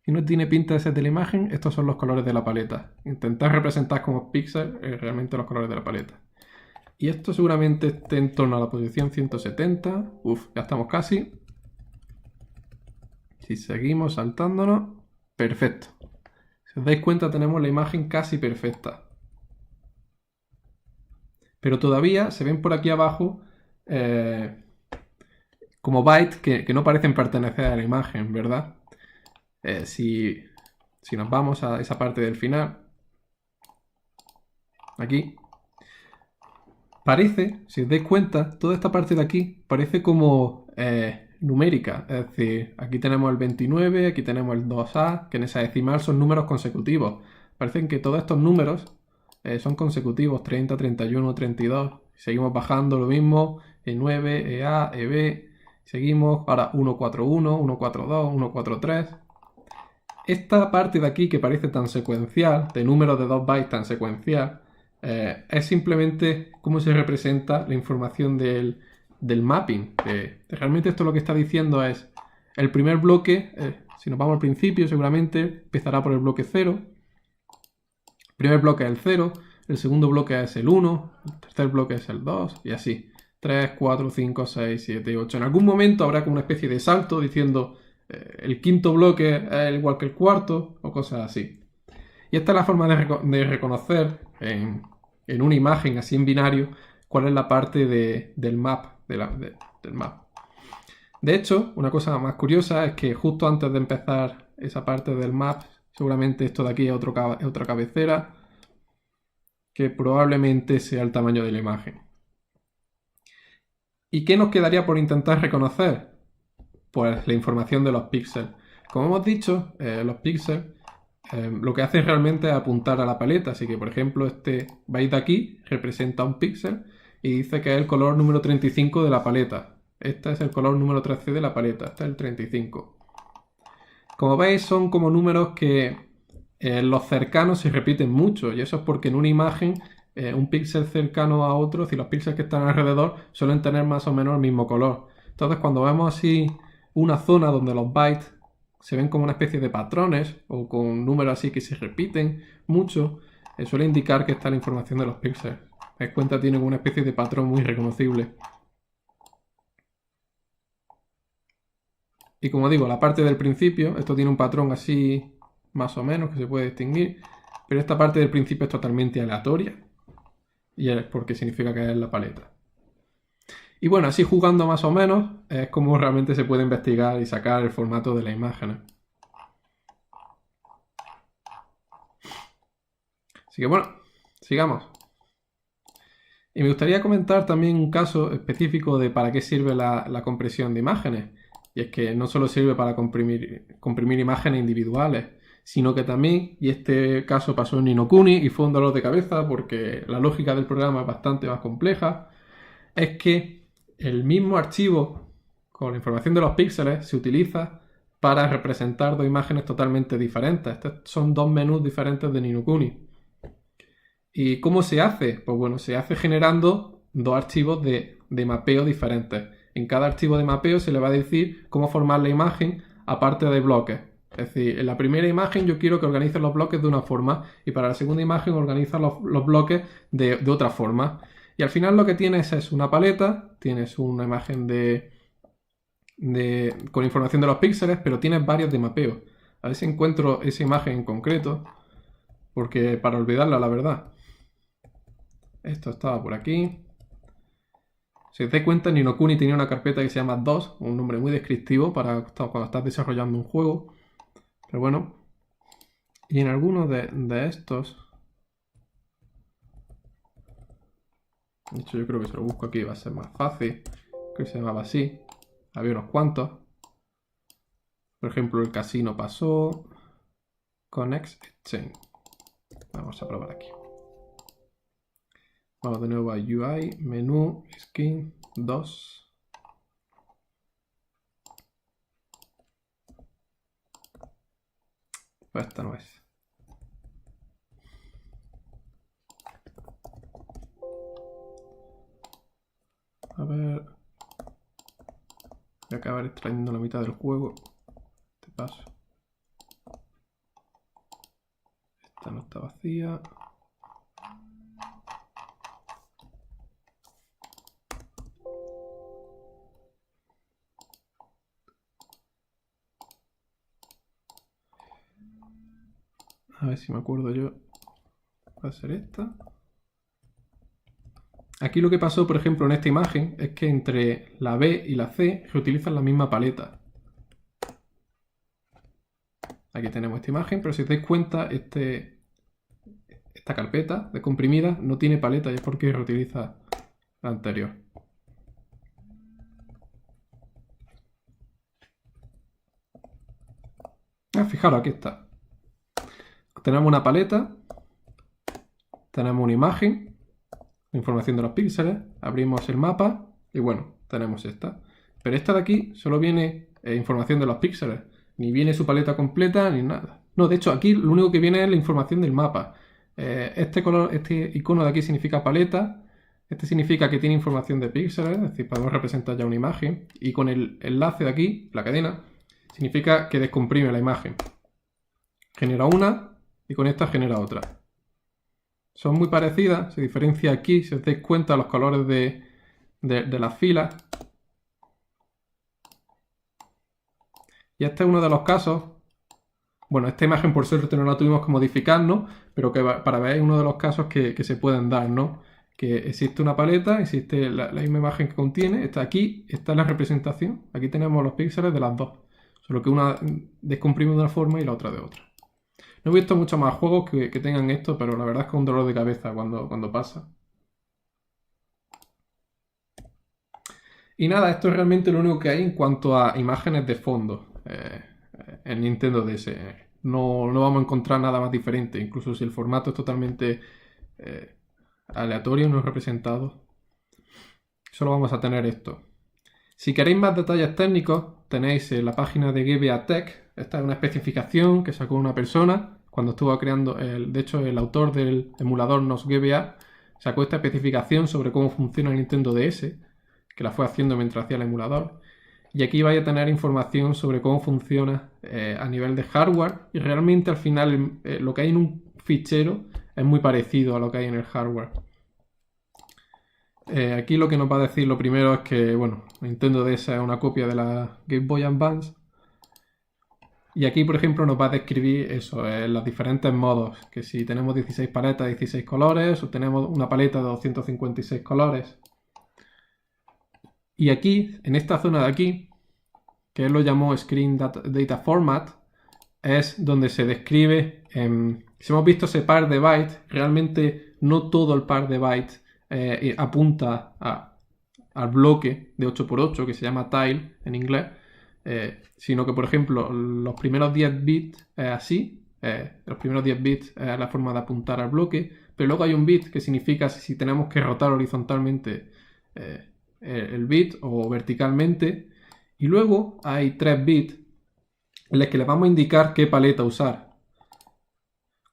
y no tiene pinta de ser de la imagen, estos son los colores de la paleta. Intentar representar como píxeles realmente los colores de la paleta. Y esto seguramente esté en torno a la posición 170. Uf, ya estamos casi. Si seguimos saltándonos, perfecto. Si os dais cuenta, tenemos la imagen casi perfecta. Pero todavía se ven por aquí abajo como bytes que no parecen pertenecer a la imagen, ¿verdad? Si nos vamos a esa parte del final, aquí, parece, si os dais cuenta, toda esta parte de aquí parece como numérica. Es decir, aquí tenemos el 29, aquí tenemos el 2A, que en esa decimal son números consecutivos. Parecen que todos estos números son consecutivos, 30, 31, 32. Seguimos bajando lo mismo, E9, EA, EB, seguimos, ahora 141, 142, 143. Esta parte de aquí que parece tan secuencial, de números de 2 bytes tan secuencial, es simplemente cómo se representa la información del mapping. Realmente esto lo que está diciendo es el primer bloque, si nos vamos al principio seguramente empezará por el bloque 0. El primer bloque es el 0, el segundo bloque es el 1, el tercer bloque es el 2 y así. 3, 4, 5, 6, 7, 8. En algún momento habrá como una especie de salto diciendo el quinto bloque es igual que el cuarto o cosas así. Y esta es la forma de reconocer en una imagen así en binario cuál es la parte del map. Del map. De hecho, una cosa más curiosa es que justo antes de empezar esa parte del map, seguramente esto de aquí es otra cabecera que probablemente sea el tamaño de la imagen. ¿Y qué nos quedaría por intentar reconocer? Pues la información de los píxeles. Como hemos dicho, los píxeles lo que hacen realmente es apuntar a la paleta. Así que, por ejemplo, este byte de aquí representa un píxel y dice que es el color número 35 de la paleta. Este es el color número 13 de la paleta. Este es el 35. Como veis, son como números que los cercanos se repiten mucho. Y eso es porque en una imagen un píxel cercano a otro, si los píxeles que están alrededor suelen tener más o menos el mismo color. Entonces, cuando vemos así una zona donde los bytes se ven como una especie de patrones o con números así que se repiten mucho, suele indicar que está la información de los píxeles. En cuenta tiene una especie de patrón muy reconocible. Y como digo, la parte del principio, esto tiene un patrón así más o menos que se puede distinguir, pero esta parte del principio es totalmente aleatoria y es porque significa que es la paleta. Y bueno, así jugando más o menos es como realmente se puede investigar y sacar el formato de las imágenes. Así que bueno, sigamos. Y me gustaría comentar también un caso específico de para qué sirve la compresión de imágenes. Y es que no solo sirve para comprimir imágenes individuales, sino que también, y este caso pasó en Ni no Kuni y fue un dolor de cabeza porque la lógica del programa es bastante más compleja, es que el mismo archivo con la información de los píxeles se utiliza para representar dos imágenes totalmente diferentes. Estos son dos menús diferentes de Ni no Kuni. ¿Y cómo se hace? Pues bueno, se hace generando dos archivos de mapeo diferentes. En cada archivo de mapeo se le va a decir cómo formar la imagen aparte de bloques. Es decir, en la primera imagen yo quiero que organice los bloques de una forma y para la segunda imagen organiza los bloques de otra forma. Y al final lo que tienes es una paleta, tienes una imagen con información de los píxeles, pero tienes varios de mapeo. A ver si encuentro esa imagen en concreto, porque para olvidarla, la verdad. Esto estaba por aquí. Si os dais cuenta, Ni no Kuni tenía una carpeta que se llama DOS, un nombre muy descriptivo para cuando estás desarrollando un juego. Pero bueno. Y en algunos de estos... De hecho, yo creo que si lo busco aquí va a ser más fácil. Creo que se llamaba así. Había unos cuantos. Por ejemplo, el casino pasó. Connect Exchange. Vamos a probar aquí. Vamos de nuevo a UI, menú, skin, 2. Pues esta no es. A ver. Voy a acabar extrayendo la mitad del juego. Te paso. Esta no está vacía. A ver si me acuerdo yo. Va a ser esta. Aquí lo que pasó, por ejemplo, en esta imagen es que entre la B y la C reutilizan la misma paleta. Aquí tenemos esta imagen, pero si os dais cuenta, esta carpeta de comprimida no tiene paleta y es porque reutiliza la anterior. Fijaros, aquí está. Tenemos una paleta, tenemos una imagen, la información de los píxeles, abrimos el mapa y bueno, tenemos esta. Pero esta de aquí solo viene información de los píxeles, ni viene su paleta completa ni nada. No, de hecho aquí lo único que viene es la información del mapa. Este icono de aquí significa paleta. Este significa que tiene información de píxeles, es decir, podemos representar ya una imagen. Y con el enlace de aquí, la cadena, significa que descomprime la imagen. Genera una y con esta genera otra. Son muy parecidas, se diferencia aquí, si os dais cuenta, los colores de las filas. Y este es uno de los casos. Bueno, esta imagen por suerte no la tuvimos que modificar, ¿no? Pero que para ver es uno de los casos que se pueden dar, ¿no? Que existe una paleta, existe la misma imagen que contiene, está aquí, está la representación. Aquí tenemos los píxeles de las dos. Solo que una descomprime de una forma y la otra de otra. No he visto muchos más juegos que tengan esto, pero la verdad es que es un dolor de cabeza cuando pasa. Y nada, esto es realmente lo único que hay en cuanto a imágenes de fondo en Nintendo DS. No vamos a encontrar nada más diferente, incluso si el formato es totalmente aleatorio, no representado. Solo vamos a tener esto. Si queréis más detalles técnicos, tenéis la página de GBA Tech. Esta es una especificación que sacó una persona cuando estuvo creando, de hecho el autor del emulador NOS GBA sacó esta especificación sobre cómo funciona el Nintendo DS, que la fue haciendo mientras hacía el emulador. Y aquí vais a tener información sobre cómo funciona a nivel de hardware. Y realmente al final lo que hay en un fichero es muy parecido a lo que hay en el hardware. Aquí lo que nos va a decir lo primero es que, bueno, Nintendo DS es una copia de la Game Boy Advance. Y aquí, por ejemplo, nos va a describir eso, los diferentes modos. Que si tenemos 16 paletas de 16 colores o tenemos una paleta de 256 colores. Y aquí, en esta zona de aquí, que él lo llamó Screen Data Format, es donde se describe, si hemos visto ese par de bytes, realmente no todo el par de bytes apunta al bloque de 8x8, que se llama tile en inglés, sino que, por ejemplo, los primeros 10 bits es así, los primeros 10 bits es la forma de apuntar al bloque, pero luego hay un bit que significa si tenemos que rotar horizontalmente el bit o verticalmente, y luego hay 3 bits en los que le vamos a indicar qué paleta usar.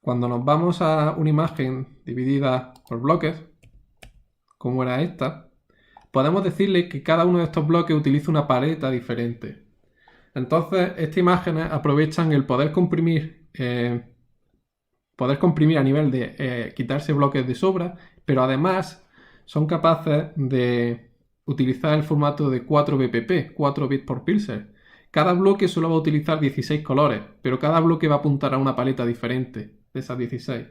Cuando nos vamos a una imagen dividida por bloques, como era esta, podemos decirle que cada uno de estos bloques utiliza una paleta diferente. Entonces, estas imágenes aprovechan el poder comprimir a nivel de quitarse bloques de sobra, pero además son capaces de utilizar el formato de 4bpp, 4 bits por píxel. Cada bloque solo va a utilizar 16 colores, pero cada bloque va a apuntar a una paleta diferente de esas 16.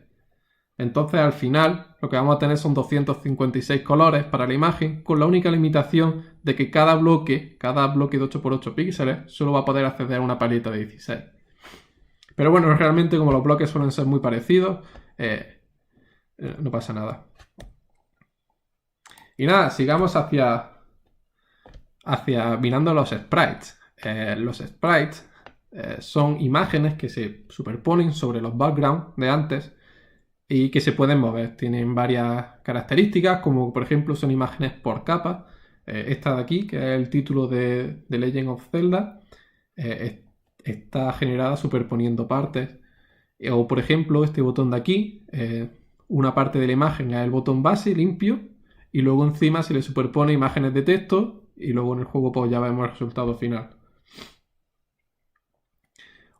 Entonces, al final, lo que vamos a tener son 256 colores para la imagen, con la única limitación de que cada bloque de 8x8 píxeles, solo va a poder acceder a una paleta de 16. Pero bueno, realmente como los bloques suelen ser muy parecidos, no pasa nada. Y nada, sigamos hacia mirando los sprites. Los sprites son imágenes que se superponen sobre los backgrounds de antes y que se pueden mover. Tienen varias características, como por ejemplo son imágenes por capa. Esta de aquí, que es el título de The Legend of Zelda, está generada superponiendo partes. O por ejemplo, este botón de aquí, una parte de la imagen es el botón base limpio y luego encima se le superpone imágenes de texto y luego en el juego pues ya vemos el resultado final.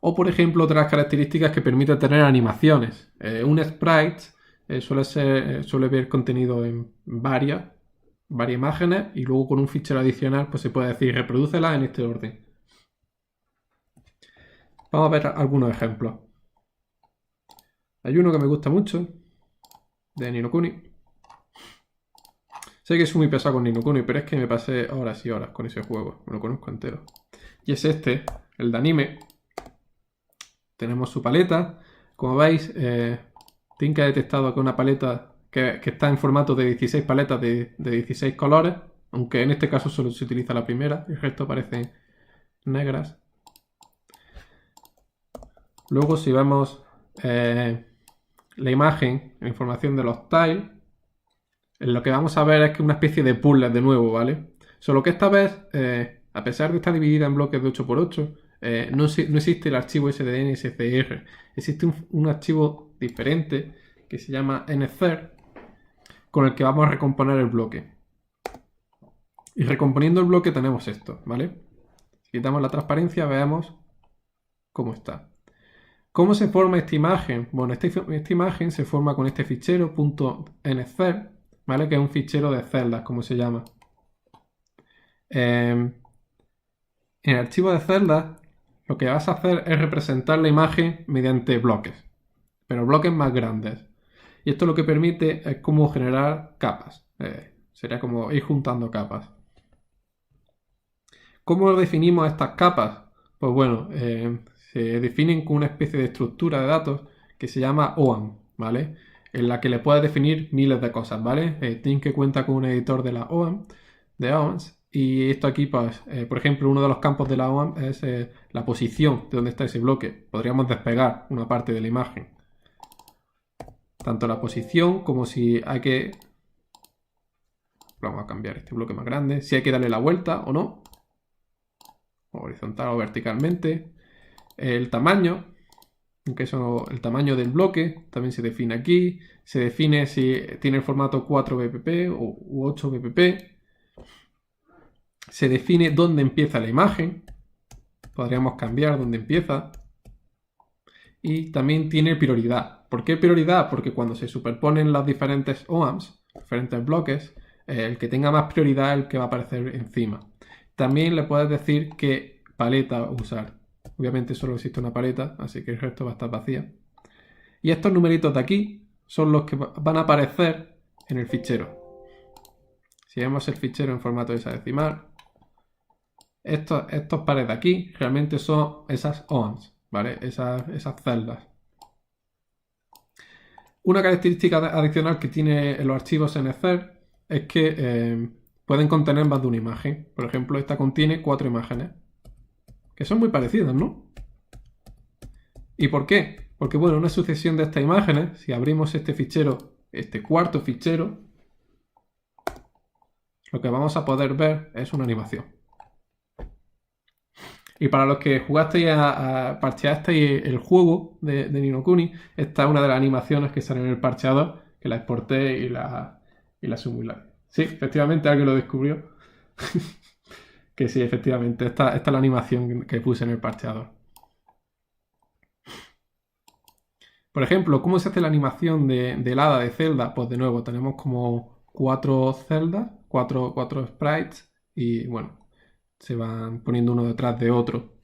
O por ejemplo otras características que permiten tener animaciones. Un sprite suele ver contenido en varias imágenes y luego con un fichero adicional pues se puede decir reprodúcela en este orden. Vamos a ver algunos ejemplos. Hay uno que me gusta mucho, de Ni no Kuni. Sé que soy muy pesado con Ni no Kuni, pero es que me pasé horas y horas con ese juego, me lo conozco entero. Y es este, el de anime. Tenemos su paleta. Como veis, Tink ha detectado que una paleta que está en formato de 16 paletas de 16 colores, aunque en este caso solo se utiliza la primera, el resto parecen negras. Luego si vemos la imagen, la información de los tiles, lo que vamos a ver es que una especie de puzzle de nuevo, ¿vale? Solo que esta vez, a pesar de estar dividida en bloques de 8x8, no existe el archivo SDN SCR. Existe un archivo diferente que se llama nzer, con el que vamos a recomponer el bloque. Y recomponiendo el bloque tenemos esto, ¿vale? Si quitamos la transparencia, veamos cómo está. ¿Cómo se forma esta imagen? Bueno, esta imagen se forma con este fichero .nzer, ¿vale? Que es un fichero de celdas, como se llama. En el archivo de celdas, lo que vas a hacer es representar la imagen mediante bloques, pero bloques más grandes. Y esto lo que permite es como generar capas. Sería como ir juntando capas. ¿Cómo definimos estas capas? Pues bueno, se definen con una especie de estructura de datos que se llama OAM, ¿vale? En la que le puedes definir miles de cosas, ¿vale? Tink cuenta con un editor de la OAM, de OAMs, y esto aquí, pues, por ejemplo, uno de los campos de la OAM es la posición de donde está ese bloque. Podríamos despegar una parte de la imagen. Tanto la posición como si hay que... Vamos a cambiar este bloque más grande. Si hay que darle la vuelta o no. Horizontal o verticalmente. El tamaño, que es el tamaño del bloque, también se define aquí. Se define si tiene el formato 4 bpp u 8 bpp. Se define dónde empieza la imagen. Podríamos cambiar dónde empieza. Y también tiene prioridad. ¿Por qué prioridad? Porque cuando se superponen las diferentes OAMs, diferentes bloques, el que tenga más prioridad es el que va a aparecer encima. También le puedes decir qué paleta usar. Obviamente solo existe una paleta, así que el resto va a estar vacía. Y estos numeritos de aquí son los que van a aparecer en el fichero. Si vemos el fichero en formato hexadecimal, estos pares de aquí realmente son esas OAMs, ¿vale? Esas celdas. Una característica adicional que tiene los archivos nzer es que pueden contener más de una imagen. Por ejemplo, esta contiene 4 imágenes, que son muy parecidas, ¿no? ¿Y por qué? Porque, bueno, una sucesión de estas imágenes, si abrimos este fichero, este cuarto fichero, lo que vamos a poder ver es una animación. Y para los que jugasteis parcheasteis el juego de Ni no Kuni, esta es una de las animaciones que salen en el parcheador, que la exporté y la simulé. Sí, efectivamente alguien lo descubrió. Que sí, efectivamente, esta es la animación que puse en el parcheador. Por ejemplo, ¿cómo se hace la animación del hada de Zelda? Pues de nuevo, tenemos como 4 celdas, 4 sprites, y bueno, se van poniendo uno detrás de otro.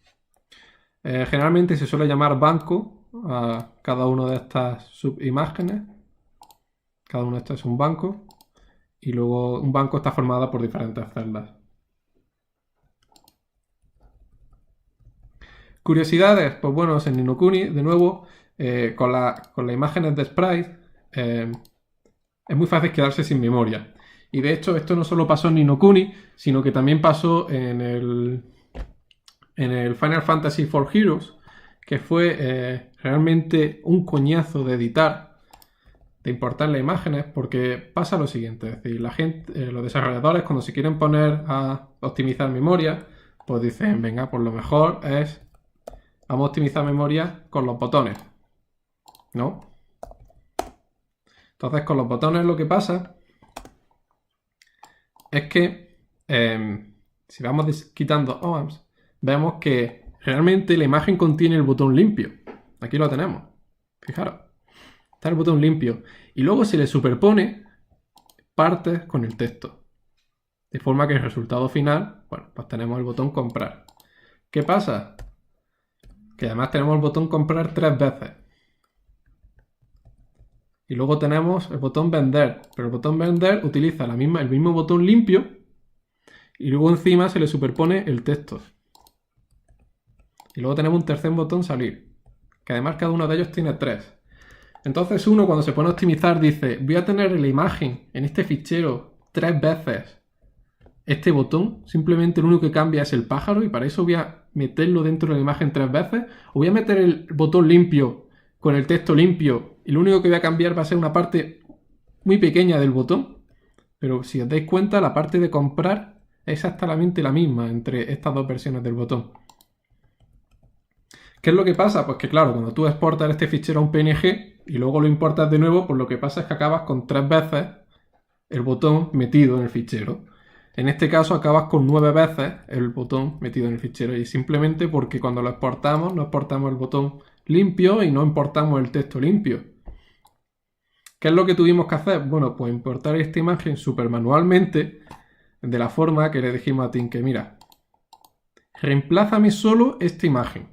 Generalmente se suele llamar banco a cada una de estas subimágenes. Cada uno de estos es un banco. Y luego un banco está formado por diferentes celdas. Curiosidades, pues bueno, en Ni no Kuni, de nuevo, con las imágenes de sprite, es muy fácil quedarse sin memoria. Y de hecho, esto no solo pasó en Ni no Kuni, sino que también pasó en el Final Fantasy IV Heroes, que fue realmente un coñazo de editar, de importar las imágenes, porque pasa lo siguiente, es decir, la gente, los desarrolladores cuando se quieren poner a optimizar memoria, pues dicen, venga, pues lo mejor es, vamos a optimizar memoria con los botones, ¿no? Entonces con los botones lo que pasa es que si vamos quitando OAMs, vemos que realmente la imagen contiene el botón limpio. Aquí lo tenemos. Fijaros. Está el botón limpio. Y luego se le superpone partes con el texto. De forma que el resultado final, bueno, pues tenemos el botón comprar. ¿Qué pasa? Que además tenemos el botón comprar 3 veces. Y luego tenemos el botón vender. Pero el botón vender utiliza el mismo botón limpio. Y luego encima se le superpone el texto. Y luego tenemos un tercer botón salir. Que además cada uno de ellos tiene 3. Entonces uno cuando se pone a optimizar dice, voy a tener la imagen en este fichero 3 veces este botón. Simplemente lo único que cambia es el pájaro y para eso voy a meterlo dentro de la imagen 3 veces. O voy a meter el botón limpio con el texto limpio y lo único que voy a cambiar va a ser una parte muy pequeña del botón. Pero si os dais cuenta, la parte de comprar es exactamente la misma entre estas dos versiones del botón. ¿Qué es lo que pasa? Pues que claro, cuando tú exportas este fichero a un PNG, y luego lo importas de nuevo, pues lo que pasa es que acabas con 3 veces el botón metido en el fichero. En este caso acabas con 9 veces el botón metido en el fichero, y simplemente porque cuando lo exportamos no exportamos el botón limpio y no importamos el texto limpio. ¿Qué es lo que tuvimos que hacer? Bueno, pues importar esta imagen súper manualmente, de la forma que le dijimos a Tim que mira, reemplázame solo esta imagen.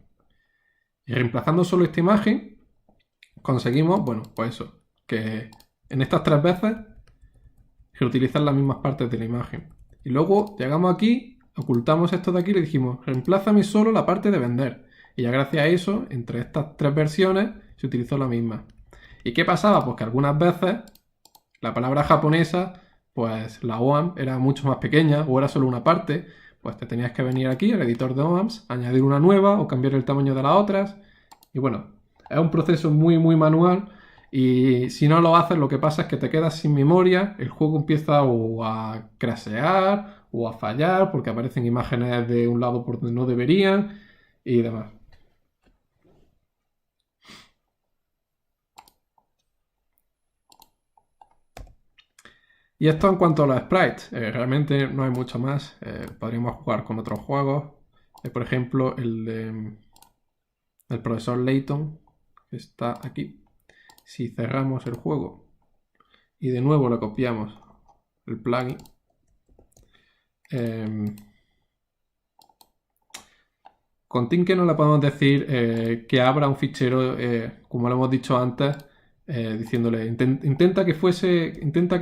Y reemplazando solo esta imagen, conseguimos, bueno, pues eso, que en estas 3 veces reutilizar las mismas partes de la imagen. Y luego llegamos aquí, ocultamos esto de aquí y le dijimos, reemplázame solo la parte de vender. Y ya gracias a eso, entre estas 3 versiones, se utilizó la misma. ¿Y qué pasaba? Pues que algunas veces la palabra japonesa, pues la OAM era mucho más pequeña o era solo una parte, pues te tenías que venir aquí al editor de OAMs, añadir una nueva o cambiar el tamaño de las otras. Y bueno, es un proceso muy manual, y si no lo haces lo que pasa es que te quedas sin memoria, el juego empieza o a crashear o a fallar porque aparecen imágenes de un lado por donde no deberían y demás. Y esto en cuanto a los sprites, realmente no hay mucho más. Podríamos jugar con otros juegos, por ejemplo el profesor Layton, que está aquí. Si cerramos el juego y de nuevo le copiamos el plugin, con Tinker no le podemos decir que abra un fichero, como lo hemos dicho antes, diciéndole intenta que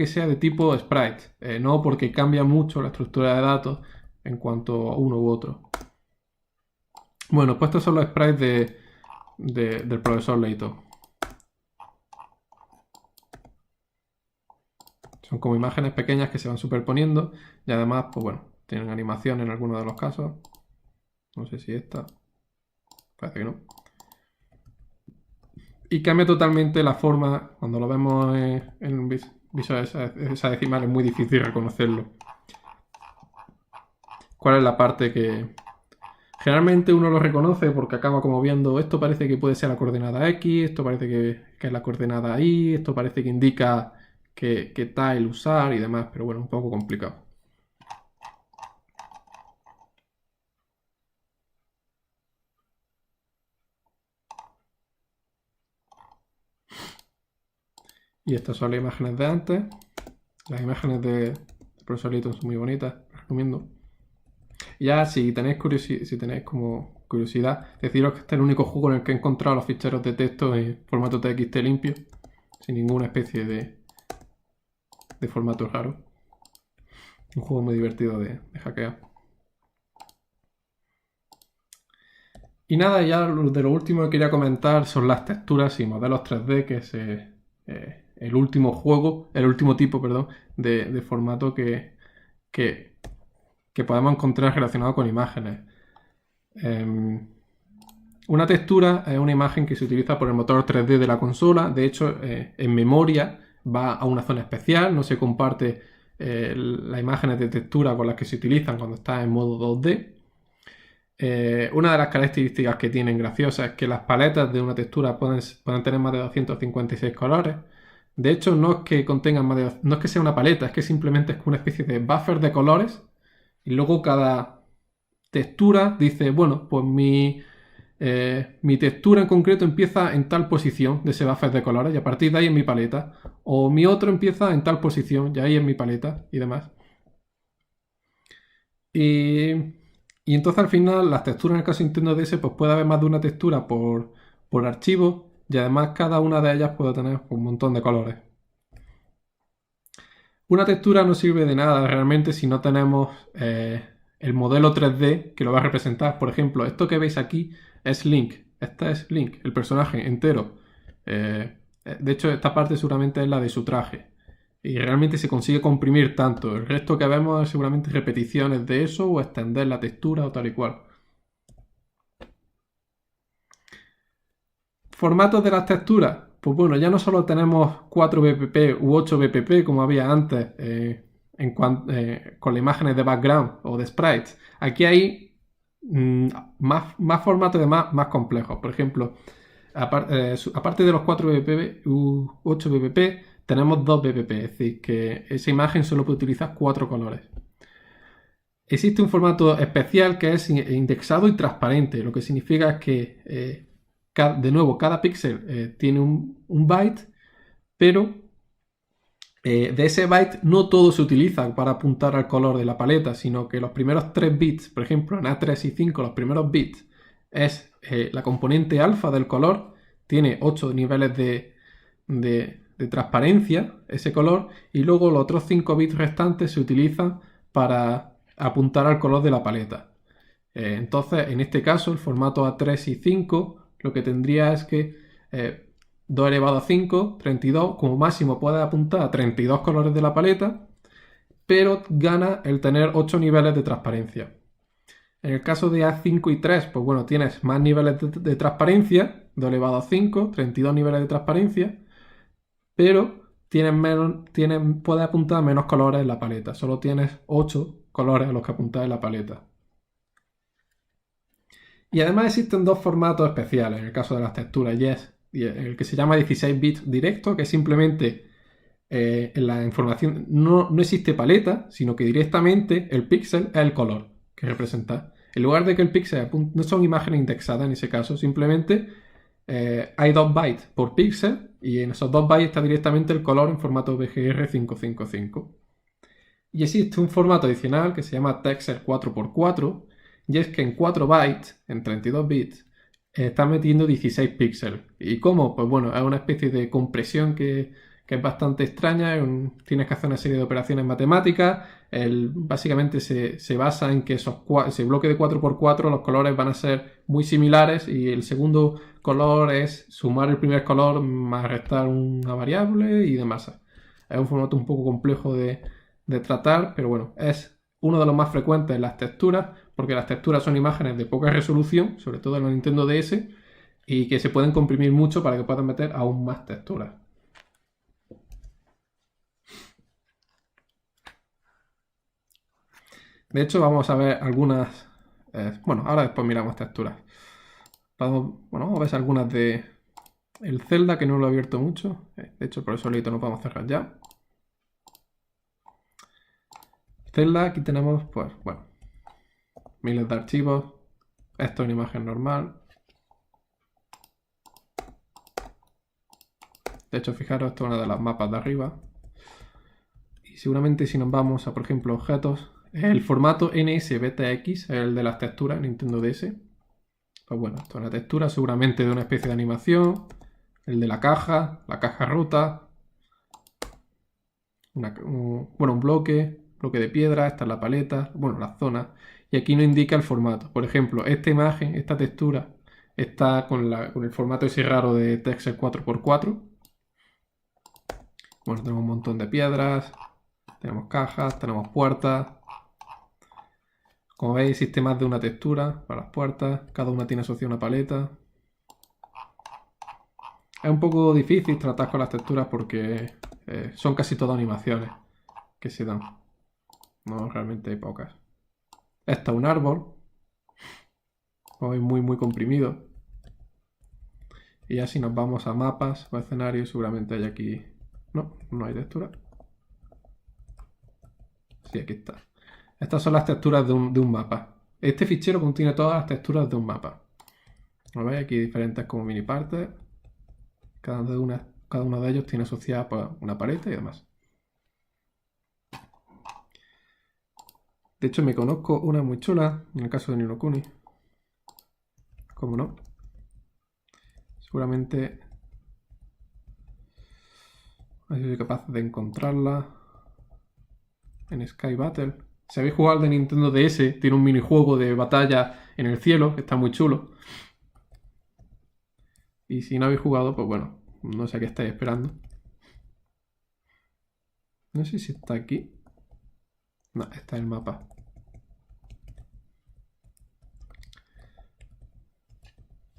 sea de tipo sprite, no, porque cambia mucho la estructura de datos en cuanto a uno u otro. Bueno, pues estos son los sprites del profesor Layton. Son como imágenes pequeñas que se van superponiendo y además, pues bueno, tienen animación en algunos de los casos. No sé si esta. Parece que no. Y cambia totalmente la forma. Cuando lo vemos en visual hexadecimal es muy difícil reconocerlo. ¿Cuál es la parte que...? Generalmente uno lo reconoce porque acaba como viendo, esto parece que puede ser la coordenada X, esto parece que es la coordenada Y, esto parece que indica que tile usar y demás, pero bueno, un poco complicado. Y estas son las imágenes de antes. Las imágenes de profesor Layton son muy bonitas, las recomiendo. Ya, si tenéis curiosidad, deciros que este es el único juego en el que he encontrado los ficheros de texto en formato TXT limpio, sin ninguna especie de formato raro. Un juego muy divertido de hackear. Y nada, ya de lo último que quería comentar son las texturas y modelos 3D, que es el último tipo, perdón, de formato que podemos encontrar relacionado con imágenes. Una textura es una imagen que se utiliza por el motor 3D de la consola. De hecho, en memoria va a una zona especial, no se comparte las imágenes de textura con las que se utilizan cuando está en modo 2D. Una de las características que tienen graciosas es que las paletas de una textura pueden tener más de 256 colores. De hecho, no es que contengan no es que sea una paleta, es que simplemente es una especie de buffer de colores, y luego cada textura dice, bueno, pues mi textura en concreto empieza en tal posición de ese buffer de colores y a partir de ahí es mi paleta. O mi otro empieza en tal posición y ahí es mi paleta y demás. Y entonces al final las texturas en el caso de Nintendo DS pues puede haber más de una textura por archivo, y además cada una de ellas puede tener un montón de colores. Una textura no sirve de nada realmente si no tenemos el modelo 3D que lo va a representar. Por ejemplo, esto que veis aquí es Link. Este es Link, el personaje entero. De hecho, esta parte seguramente es la de su traje. Y realmente se consigue comprimir tanto. El resto que vemos es seguramente repeticiones de eso o extender la textura o tal y cual. Formatos de las texturas. Pues bueno, ya no solo tenemos 4 BPP u 8 BPP como había antes con las imágenes de background o de sprites. Aquí hay más formatos de más complejos. Por ejemplo, aparte de los 4 bpp u 8 bpp, tenemos 2 bpp, es decir, que esa imagen solo puede utilizar 4 colores. Existe un formato especial que es indexado y transparente, lo que significa es que, de nuevo, cada píxel tiene un byte, pero de ese byte no todo se utiliza para apuntar al color de la paleta, sino que los primeros 3 bits, por ejemplo en A3 y 5, los primeros bits es la componente alfa del color, tiene 8 niveles de transparencia ese color, y luego los otros 5 bits restantes se utilizan para apuntar al color de la paleta. Entonces, en este caso, el formato A3 y 5 lo que tendría es que 2 elevado a 5, 32, como máximo puedes apuntar a 32 colores de la paleta, pero gana el tener 8 niveles de transparencia. En el caso de A5 y 3, pues bueno, tienes más niveles de transparencia, 2 elevado a 5, 32 niveles de transparencia, pero puedes apuntar a menos colores en la paleta, solo tienes 8 colores a los que apuntar en la paleta. Y además existen dos formatos especiales en el caso de las texturas, y el que se llama 16 bits directo, que simplemente en la información no existe paleta, sino que directamente el píxel es el color que representa. En lugar de que el píxel no son imágenes indexadas en ese caso, simplemente hay 2 bytes por píxel y en esos 2 bytes está directamente el color en formato BGR 555. Y existe un formato adicional que se llama Texel 4x4, y es que en 4 bytes, en 32 bits, está metiendo 16 píxeles. ¿Y cómo? Pues bueno, es una especie de compresión que es bastante extraña. Tienes que hacer una serie de operaciones matemáticas. Básicamente se basa en que ese bloque de 4x4 los colores van a ser muy similares y el segundo color es sumar el primer color más restar una variable y demás. Es un formato un poco complejo de tratar, pero bueno, es uno de los más frecuentes en las texturas, porque las texturas son imágenes de poca resolución, sobre todo en los Nintendo DS, y que se pueden comprimir mucho para que puedan meter aún más texturas. De hecho, vamos a ver algunas... bueno, ahora después miramos texturas. Vamos a ver algunas de el Zelda, que no lo he abierto mucho. De hecho, por eso solito no podemos cerrar ya. Zelda, aquí tenemos, pues, bueno, miles de archivos. Esto es una imagen normal. De hecho, fijaros, esto es una de las mapas de arriba. Y seguramente si nos vamos a, por ejemplo, objetos, el formato NSBTX, el de las texturas Nintendo DS. Pues bueno, esto es una textura seguramente de una especie de animación. El de la caja rota. Un bloque de piedra, esta es la paleta, bueno, la zona. Y aquí nos indica el formato. Por ejemplo, esta imagen, esta textura, está con el formato ese raro de Texel 4x4. Bueno, tenemos un montón de piedras, tenemos cajas, tenemos puertas. Como veis, existe más de una textura para las puertas, cada una tiene asociada una paleta. Es un poco difícil tratar con las texturas porque son casi todas animaciones que se dan. No, realmente hay pocas. Este es un árbol. Como veis, muy comprimido. Y ya si nos vamos a mapas o escenarios, seguramente hay aquí... No hay textura. Sí, aquí está. Estas son las texturas de un mapa. Este fichero contiene todas las texturas de un mapa. ¿Lo veis? Aquí diferentes como mini partes. Cada uno de ellos tiene asociada pues, una paleta y demás. De hecho, me conozco una muy chula, en el caso de Ni no Kuni. ¿Cómo no? Seguramente soy capaz de encontrarla en Sky Battle. Si habéis jugado al de Nintendo DS, tiene un minijuego de batalla en el cielo, que está muy chulo. Y si no habéis jugado, pues bueno, no sé qué estáis esperando. No sé si está aquí. No, está en el mapa.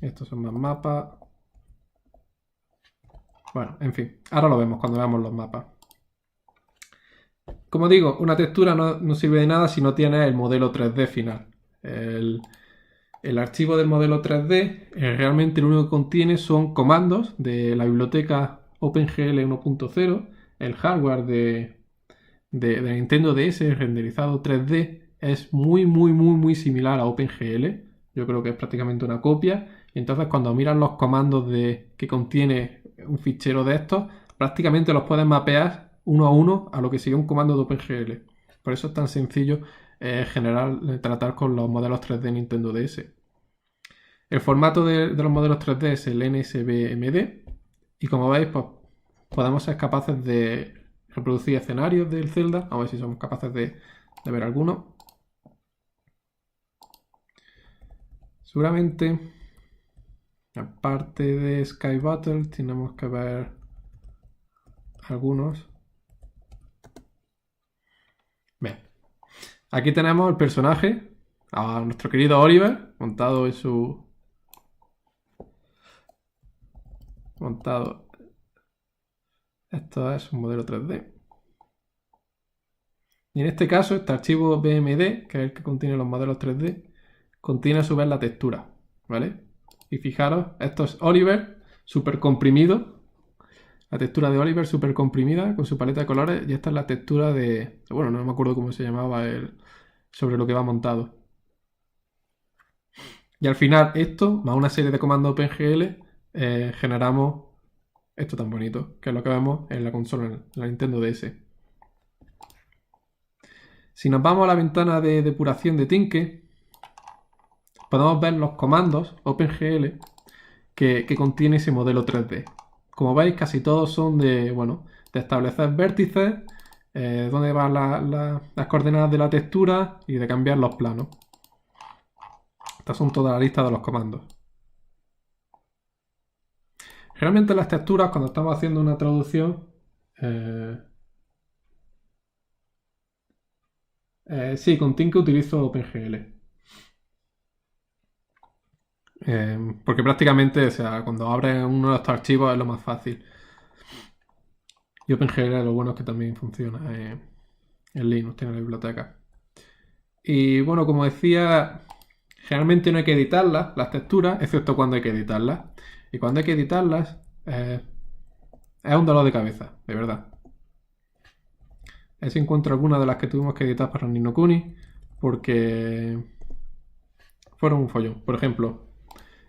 Estos son más mapas. Bueno, en fin, ahora lo vemos cuando veamos los mapas. Como digo, una textura no sirve de nada si no tiene el modelo 3D final. el archivo del modelo 3D realmente lo único que contiene son comandos de la biblioteca OpenGL 1.0, el hardware de Nintendo DS renderizado 3D es muy similar a OpenGL. Yo creo que es prácticamente una copia. Y entonces cuando miras los comandos que contiene un fichero de estos, prácticamente los puedes mapear uno a uno a lo que sería un comando de OpenGL. Por eso es tan sencillo tratar con los modelos 3D Nintendo DS. El formato de los modelos 3D es el NSBMD. Y como veis, pues podemos ser capaces de reproducir escenarios del Zelda. A ver si somos capaces de ver algunos. Seguramente, aparte de Sky Battle, tenemos que ver algunos. Bien. Aquí tenemos el personaje, a nuestro querido Oliver, montado en su... Esto es un modelo 3D. Y en este caso, este archivo BMD, que es el que contiene los modelos 3D, contiene a su vez la textura, ¿vale? Y fijaros, esto es Oliver super comprimido, la textura de Oliver super comprimida con su paleta de colores, y esta es la textura de... Bueno, no me acuerdo cómo se llamaba sobre lo que va montado. Y al final esto, más una serie de comandos OpenGL, generamos esto tan bonito, que es lo que vemos en la consola, en la Nintendo DS. Si nos vamos a la ventana de depuración de Tinker, podemos ver los comandos OpenGL que contiene ese modelo 3D. Como veis, casi todos son de establecer vértices, dónde van las coordenadas de la textura y de cambiar los planos. Estas son toda la lista de los comandos. Realmente las texturas, cuando estamos haciendo una traducción, sí, con Tinker utilizo OpenGL. Porque prácticamente, o sea, cuando abres uno de estos archivos es lo más fácil. Y OpenGL lo bueno es que también funciona en Linux, tiene la biblioteca. Y bueno, como decía, generalmente no hay que editarlas, las texturas, excepto cuando hay que editarlas. Y cuando hay que editarlas, es un dolor de cabeza, de verdad. Ese encuentro algunas de las que tuvimos que editar para Ni no Kuni, porque fueron un follón. Por ejemplo,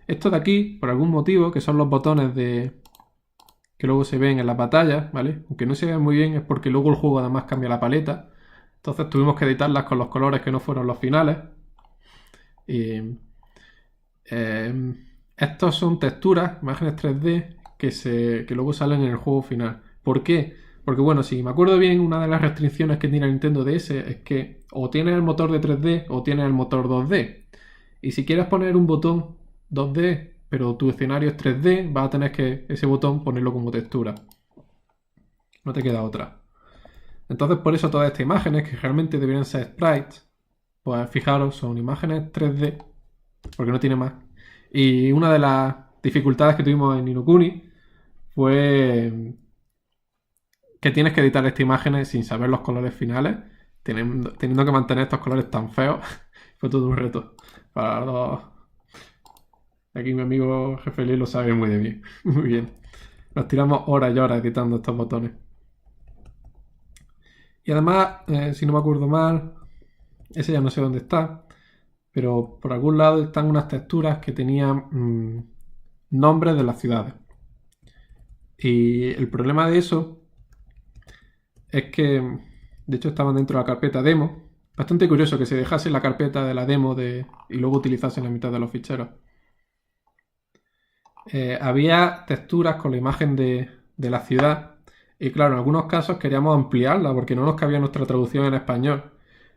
esto de aquí, por algún motivo, que son los botones que luego se ven en las batallas, ¿vale? Aunque no se ven muy bien, es porque luego el juego además cambia la paleta. Entonces tuvimos que editarlas con los colores que no fueron los finales. Y estos son texturas, imágenes 3D que luego salen en el juego final. ¿Por qué? Porque bueno, si me acuerdo bien, una de las restricciones que tiene el Nintendo DS es que o tienes el motor de 3D o tienes el motor 2D. Y si quieres poner un botón 2D, pero tu escenario es 3D, vas a tener que ese botón ponerlo como textura. No te queda otra. Entonces por eso todas estas imágenes, que realmente deberían ser sprites, pues fijaros, son imágenes 3D, porque no tiene más. Y una de las dificultades que tuvimos en Ni no Kuni fue que tienes que editar estas imágenes sin saber los colores finales, teniendo que mantener estos colores tan feos. Fue todo un reto para los... Aquí mi amigo Jefe Lee lo sabe muy bien. Muy bien. Nos tiramos horas y horas editando estos botones. Y además, si no me acuerdo mal, ese ya no sé dónde está, pero por algún lado están unas texturas que tenían nombres de las ciudades. Y el problema de eso es que, de hecho, estaban dentro de la carpeta demo. Bastante curioso que se dejase la carpeta de la demo y luego utilizase la mitad de los ficheros. Había texturas con la imagen de la ciudad y claro, en algunos casos queríamos ampliarla porque no nos cabía nuestra traducción en español.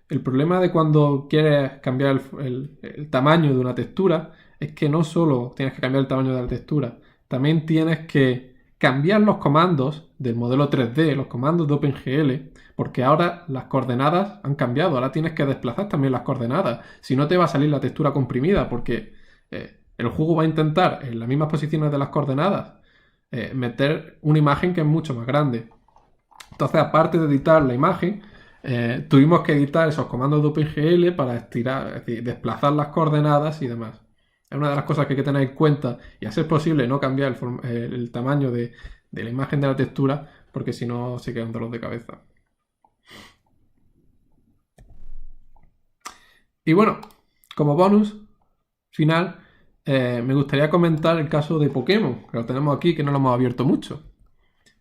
El problema de cuando quieres cambiar el tamaño de una textura es que no solo tienes que cambiar el tamaño de la textura, también tienes que cambiar los comandos del modelo 3D, los comandos de OpenGL, porque ahora las coordenadas han cambiado, ahora tienes que desplazar también las coordenadas, si no te va a salir la textura comprimida porque el juego va a intentar en las mismas posiciones de las coordenadas meter una imagen que es mucho más grande. Entonces, aparte de editar la imagen, tuvimos que editar esos comandos de OpenGL para estirar, es decir, desplazar las coordenadas y demás. Es una de las cosas que hay que tener en cuenta y a ser posible no cambiar el tamaño de la imagen de la textura, porque si no se queda un dolor de cabeza. Y bueno, como bonus final, me gustaría comentar el caso de Pokémon, que lo tenemos aquí, que no lo hemos abierto mucho.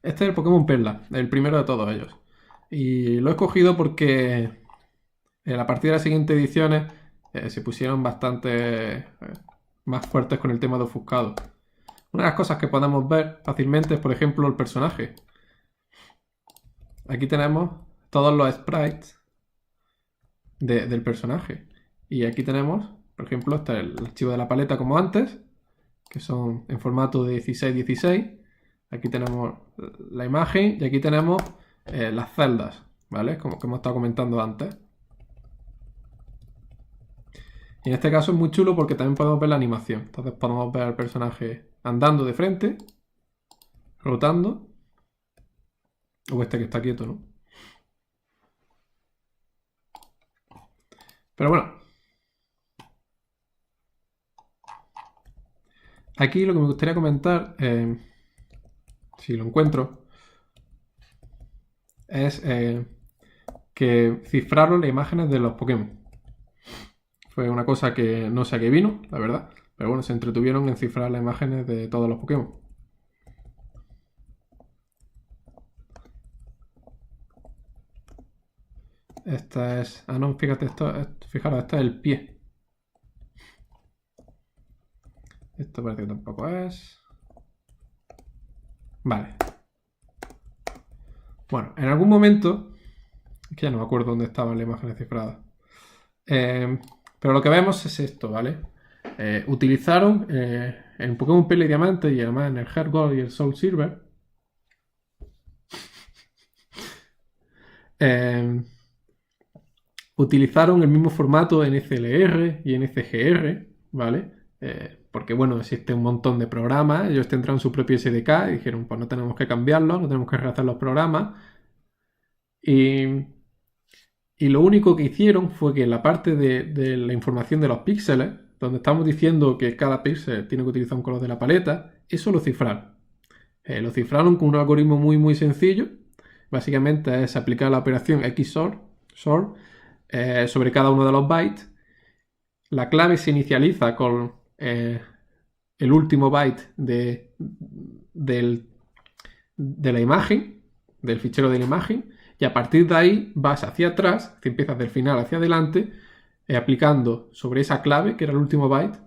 Este es el Pokémon Perla, el primero de todos ellos. Y lo he escogido porque a partir de las siguientes ediciones se pusieron bastante más fuertes con el tema de ofuscado. Una de las cosas que podemos ver fácilmente es, por ejemplo, el personaje. Aquí tenemos todos los sprites del personaje. Y aquí tenemos, por ejemplo, está el archivo de la paleta como antes, que son en formato de 16:16. Aquí tenemos la imagen y aquí tenemos las celdas, ¿vale? Como que hemos estado comentando antes. Y en este caso es muy chulo porque también podemos ver la animación. Entonces podemos ver al personaje andando de frente, rotando, o este que está quieto, ¿no? Pero bueno, aquí lo que me gustaría comentar, si lo encuentro, es que cifraron las imágenes de los Pokémon. Fue una cosa que no sé a qué vino, la verdad. Pero bueno, se entretuvieron en cifrar las imágenes de todos los Pokémon. Esta es... Ah, no, fíjate, fijaros, este es el pie. Esto parece que tampoco es... Vale. Bueno, en algún momento... Es que ya no me acuerdo dónde estaban las imágenes cifradas. Pero lo que vemos es esto, ¿vale? Utilizaron en Pokémon Perla y Diamante y además en el Heart Gold y el Soul Silver. Utilizaron el mismo formato en SLR y en SGR, ¿vale? Porque, bueno, existe un montón de programas, ellos tendrán su propio SDK y dijeron, pues no tenemos que cambiarlo, no tenemos que rehacer los programas. Y lo único que hicieron fue que la parte de la información de los píxeles, donde estamos diciendo que cada píxel tiene que utilizar un color de la paleta, eso lo cifraron. Lo cifraron con un algoritmo muy muy sencillo. Básicamente es aplicar la operación XOR sobre cada uno de los bytes. La clave se inicializa con el último byte de la imagen, del fichero de la imagen, y a partir de ahí vas hacia atrás, si empiezas del final hacia adelante, aplicando sobre esa clave, que era el último byte,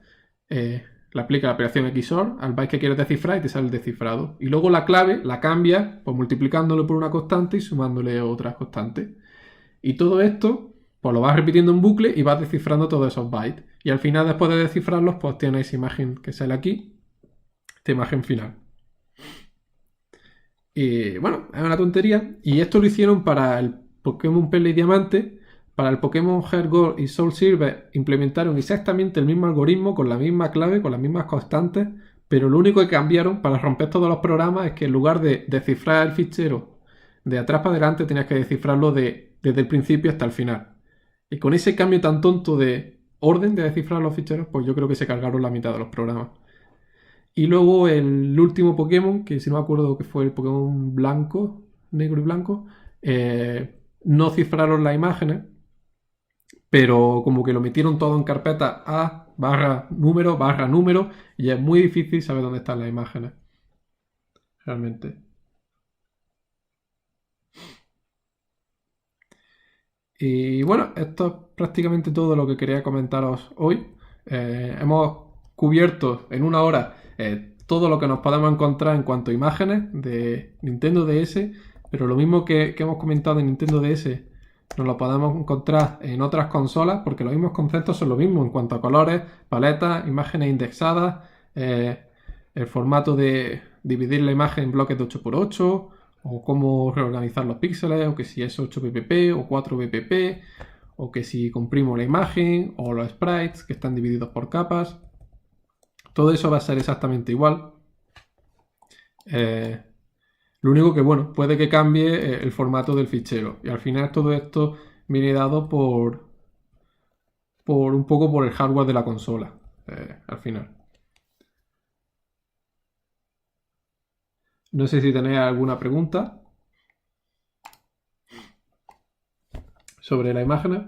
le aplica la operación XOR al byte que quieres descifrar y te sale el descifrado. Y luego la clave la cambias pues, multiplicándolo por una constante y sumándole otras constantes. Y todo esto pues lo vas repitiendo en bucle y vas descifrando todos esos bytes. Y al final, después de descifrarlos, pues tienes esa imagen que sale aquí, esta imagen final. Y bueno, es una tontería. Y esto lo hicieron para el Pokémon Perla y Diamante. Para el Pokémon Heart Gold y Soul Silver implementaron exactamente el mismo algoritmo, con la misma clave, con las mismas constantes. Pero lo único que cambiaron para romper todos los programas es que en lugar de descifrar el fichero de atrás para adelante, tenías que descifrarlo desde el principio hasta el final. Y con ese cambio tan tonto de orden de descifrar los ficheros, pues yo creo que se cargaron la mitad de los programas. Y luego el último Pokémon, que si no me acuerdo que fue el Pokémon blanco, negro y blanco, no cifraron las imágenes, pero como que lo metieron todo en carpeta A /número /número, y es muy difícil saber dónde están las imágenes. Realmente. Y bueno, esto es prácticamente todo lo que quería comentaros hoy. Hemos cubierto en una hora todo lo que nos podemos encontrar en cuanto a imágenes de Nintendo DS, pero lo mismo que hemos comentado en Nintendo DS nos lo podemos encontrar en otras consolas, porque los mismos conceptos son los mismos en cuanto a colores, paletas, imágenes indexadas, el formato de dividir la imagen en bloques de 8×8, o cómo reorganizar los píxeles, o que si es 8 ppp o 4 ppp, o que si comprimo la imagen, o los sprites que están divididos por capas. Todo eso va a ser exactamente igual. Lo único que, bueno, puede que cambie el formato del fichero. Y al final todo esto viene dado por un poco por el hardware de la consola. al final. No sé si tenéis alguna pregunta sobre las imágenes.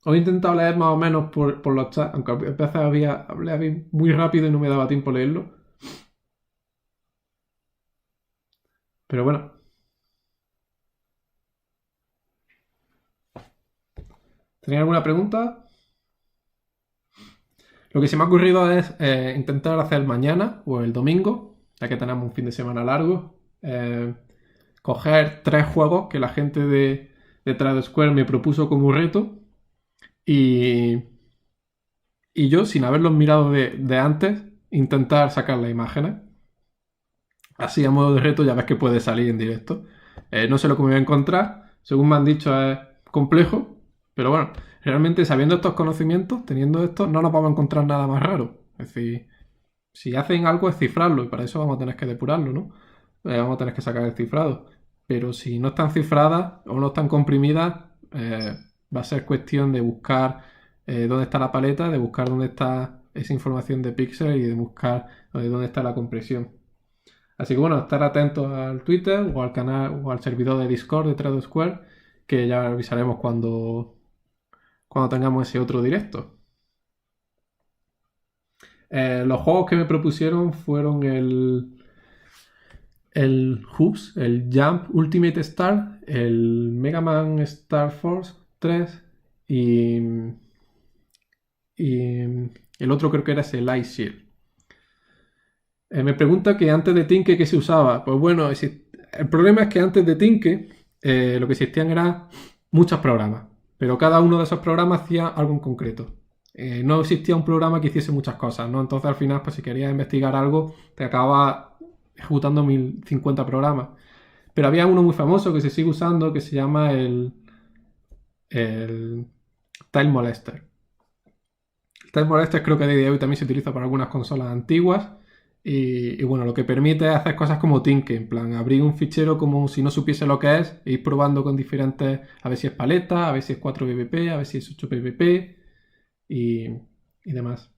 Os he intentado leer más o menos por los chats, aunque a veces hablé muy rápido y no me daba tiempo leerlo. Pero bueno. ¿Tenéis alguna pregunta? Lo que se me ha ocurrido es intentar hacer mañana o el domingo, ya que tenemos un fin de semana largo, coger 3 juegos que la gente de Trade Square me propuso como reto y yo, sin haberlos mirado de antes, intentar sacar las imágenes. Así, a modo de reto, ya ves que puede salir en directo. No sé lo que me voy a encontrar. Según me han dicho, es complejo. Pero bueno, realmente sabiendo estos conocimientos, teniendo esto, no nos vamos a encontrar nada más raro. Es decir, si hacen algo es cifrarlo y para eso vamos a tener que depurarlo, ¿no? Vamos a tener que sacar el cifrado. Pero si no están cifradas o no están comprimidas, va a ser cuestión de buscar dónde está la paleta, de buscar dónde está esa información de píxeles y de buscar dónde está la compresión. Así que bueno, estar atentos al Twitter o al canal o al servidor de Discord de Trade Square, que ya avisaremos cuando tengamos ese otro directo. Los juegos que me propusieron fueron el Hoops, el Jump Ultimate Star, el Mega Man Star Force 3 y el otro creo que era ese Light Shield. Me pregunta que antes de Tinke ¿qué se usaba? Pues bueno, el problema es que antes de Tinke lo que existían eran muchos programas, pero cada uno de esos programas hacía algo en concreto. No existía un programa que hiciese muchas cosas, ¿no? Entonces al final, pues si querías investigar algo, te acababa ejecutando 1050 programas. Pero había uno muy famoso que se sigue usando que se llama el Time Molester. El Time Molester creo que a día de hoy también se utiliza para algunas consolas antiguas. Y bueno, lo que permite es hacer cosas como Tinker, en plan, abrir un fichero como si no supiese lo que es, e ir probando con diferentes, a ver si es paleta, a ver si es 4 bpp, a ver si es 8 bpp y demás.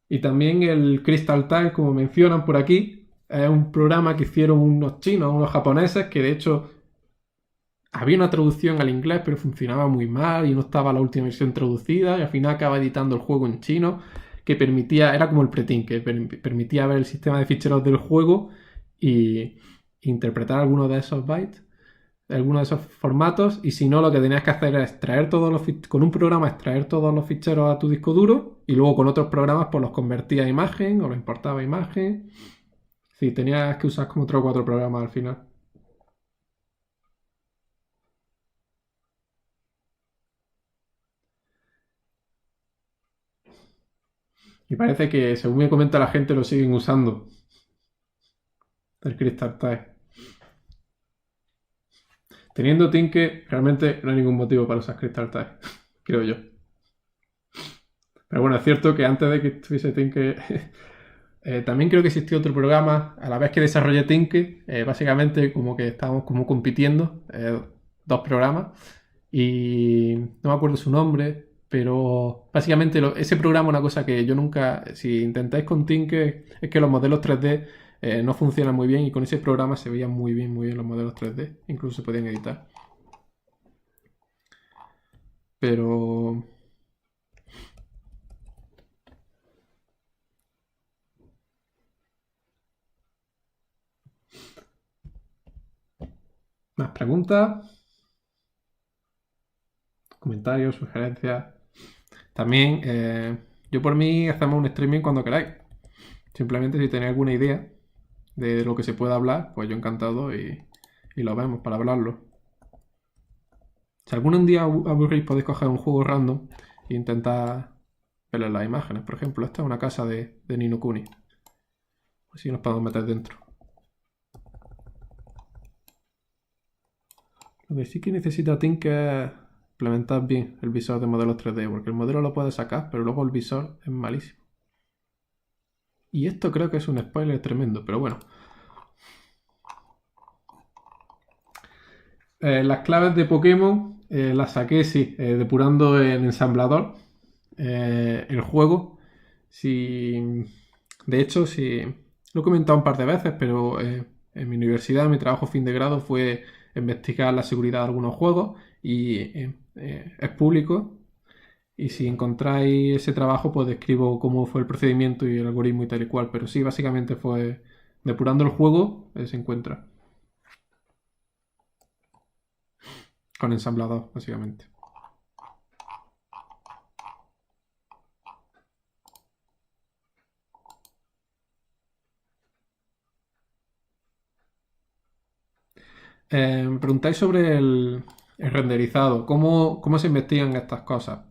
Y también el Crystal Tile, como mencionan por aquí, es un programa que hicieron unos chinos, unos japoneses, que de hecho había una traducción al inglés, pero funcionaba muy mal y no estaba la última versión traducida, y al final acaba editando el juego en chino, que permitía, era como el pretín, que permitía ver el sistema de ficheros del juego y interpretar algunos de esos bytes, algunos de esos formatos, y si no, lo que tenías que hacer es extraer todos con un programa extraer todos los ficheros a tu disco duro, y luego con otros programas pues los convertía a imagen o los importaba a imagen. Sí, tenías que usar como 3 o 4 programas al final. Y parece que, según me comenta la gente, lo siguen usando. El Crystal Tile. Teniendo Tinke, realmente no hay ningún motivo para usar Crystal Tile. Creo yo. Pero bueno, es cierto que antes de que estuviese Tinke, también creo que existió otro programa, a la vez que desarrollé Tinke, básicamente como que estábamos como compitiendo, 2 programas, y no me acuerdo su nombre, pero básicamente ese programa, una cosa que yo nunca, si intentáis con Tinke, es que los modelos 3D no funcionan muy bien y con ese programa se veían muy bien los modelos 3D, incluso se podían editar. Pero más preguntas, comentarios, sugerencias. También, yo por mí hacemos un streaming cuando queráis. Simplemente si tenéis alguna idea de lo que se pueda hablar, pues yo encantado y lo vemos para hablarlo. Si algún día aburrís, podéis coger un juego random e intentar ver las imágenes. Por ejemplo, esta es una casa de Ni no Kuni. Así nos podemos meter dentro. Lo que sí que necesita Tinker es implementar bien el visor de modelos 3D, porque el modelo lo puede sacar, pero luego el visor es malísimo. Y esto creo que es un spoiler tremendo, pero bueno. Las claves de Pokémon las saqué, sí, depurando en ensamblador. el juego. Si, de hecho, si lo he comentado un par de veces, pero en mi universidad mi trabajo fin de grado fue investigar la seguridad de algunos juegos y es público. Y si encontráis ese trabajo, pues describo cómo fue el procedimiento y el algoritmo y tal y cual. Pero sí, básicamente fue depurando el juego, se encuentra con ensamblador, básicamente. Me preguntáis sobre el renderizado, cómo se investigan estas cosas.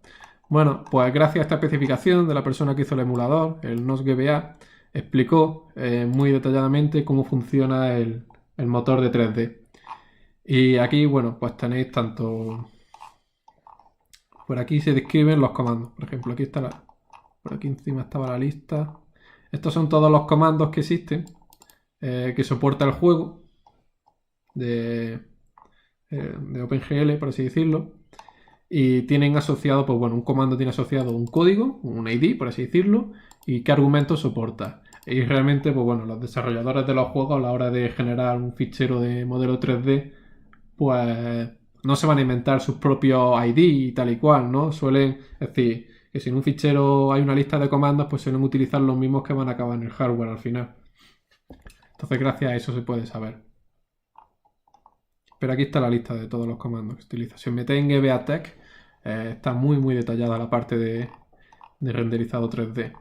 Bueno, pues gracias a esta especificación de la persona que hizo el emulador, el NosGBA, explicó muy detalladamente cómo funciona el motor de 3D. Y aquí, bueno, pues tenéis tanto... Por aquí se describen los comandos. Por ejemplo, aquí está por aquí encima estaba la lista. Estos son todos los comandos que existen que soporta el juego de, de OpenGL, por así decirlo. Y tienen asociado, pues bueno, un comando tiene asociado un código, un ID, por así decirlo, y qué argumentos soporta. Y realmente, pues bueno, los desarrolladores de los juegos a la hora de generar un fichero de modelo 3D, pues no se van a inventar sus propios ID y tal y cual, ¿no? Suelen, es decir, que si en un fichero hay una lista de comandos, pues suelen utilizar los mismos que van a acabar en el hardware al final. Entonces, gracias a eso se puede saber. Pero aquí está la lista de todos los comandos que se utiliza. Si os metéis en GBATech, está muy detallada la parte de renderizado 3D.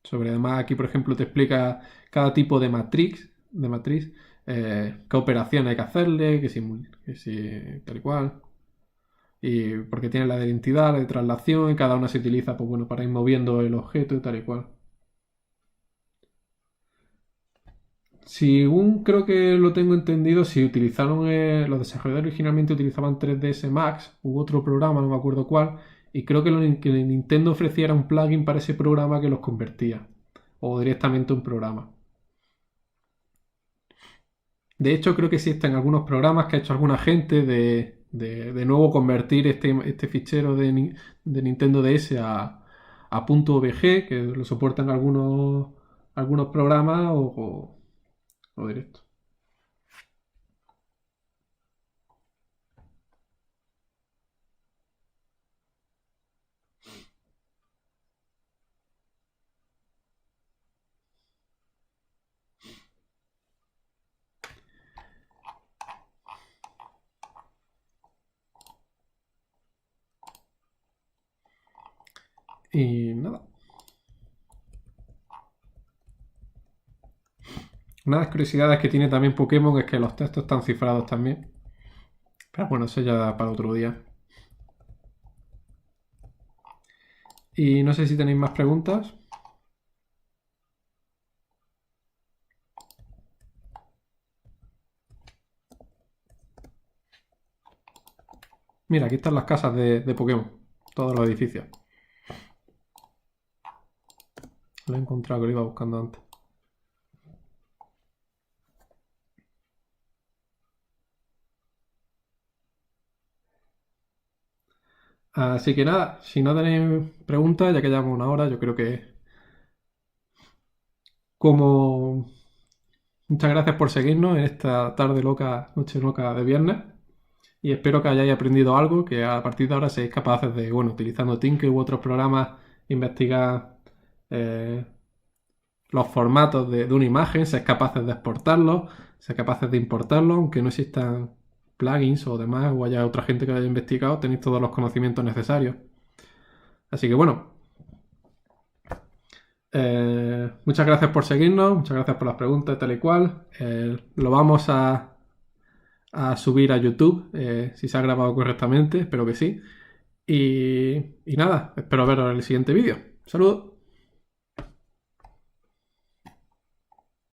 Sobre además aquí, por ejemplo, te explica cada tipo de matriz, qué operación hay que hacerle, que si tal y cual. Y porque tiene la de identidad, la de traslación, y cada una se utiliza, pues bueno, para ir moviendo el objeto y tal y cual. Según creo que lo tengo entendido, si utilizaron, los desarrolladores originalmente utilizaban 3ds Max, hubo otro programa, no me acuerdo cuál, y creo que Nintendo ofreciera un plugin para ese programa que los convertía, o directamente un programa. De hecho, creo que existen algunos programas que ha hecho alguna gente de nuevo convertir este fichero de Nintendo DS a .obg, que lo soportan algunos programas o directo. Y nada. Una de las curiosidades que tiene también Pokémon es que los textos están cifrados también. Pero bueno, eso ya para otro día. Y no sé si tenéis más preguntas. Mira, aquí están las casas de Pokémon. Todos los edificios. Lo he encontrado que lo iba buscando antes. Así que nada, si no tenéis preguntas, ya que llevamos una hora, yo creo que como... Muchas gracias por seguirnos en esta tarde loca, noche loca de viernes. Y espero que hayáis aprendido algo, que a partir de ahora seáis capaces de, bueno, utilizando Tinker u otros programas, investigar eh, los formatos de una imagen, seáis capaces de exportarlos, seáis capaces de importarlos, aunque no existan plugins o demás, o haya otra gente que lo haya investigado, tenéis todos los conocimientos necesarios. Así que bueno, muchas gracias por seguirnos, muchas gracias por las preguntas tal y cual. Lo vamos a subir a YouTube, si se ha grabado correctamente, espero que sí. Y nada, espero veros en el siguiente vídeo. Saludos.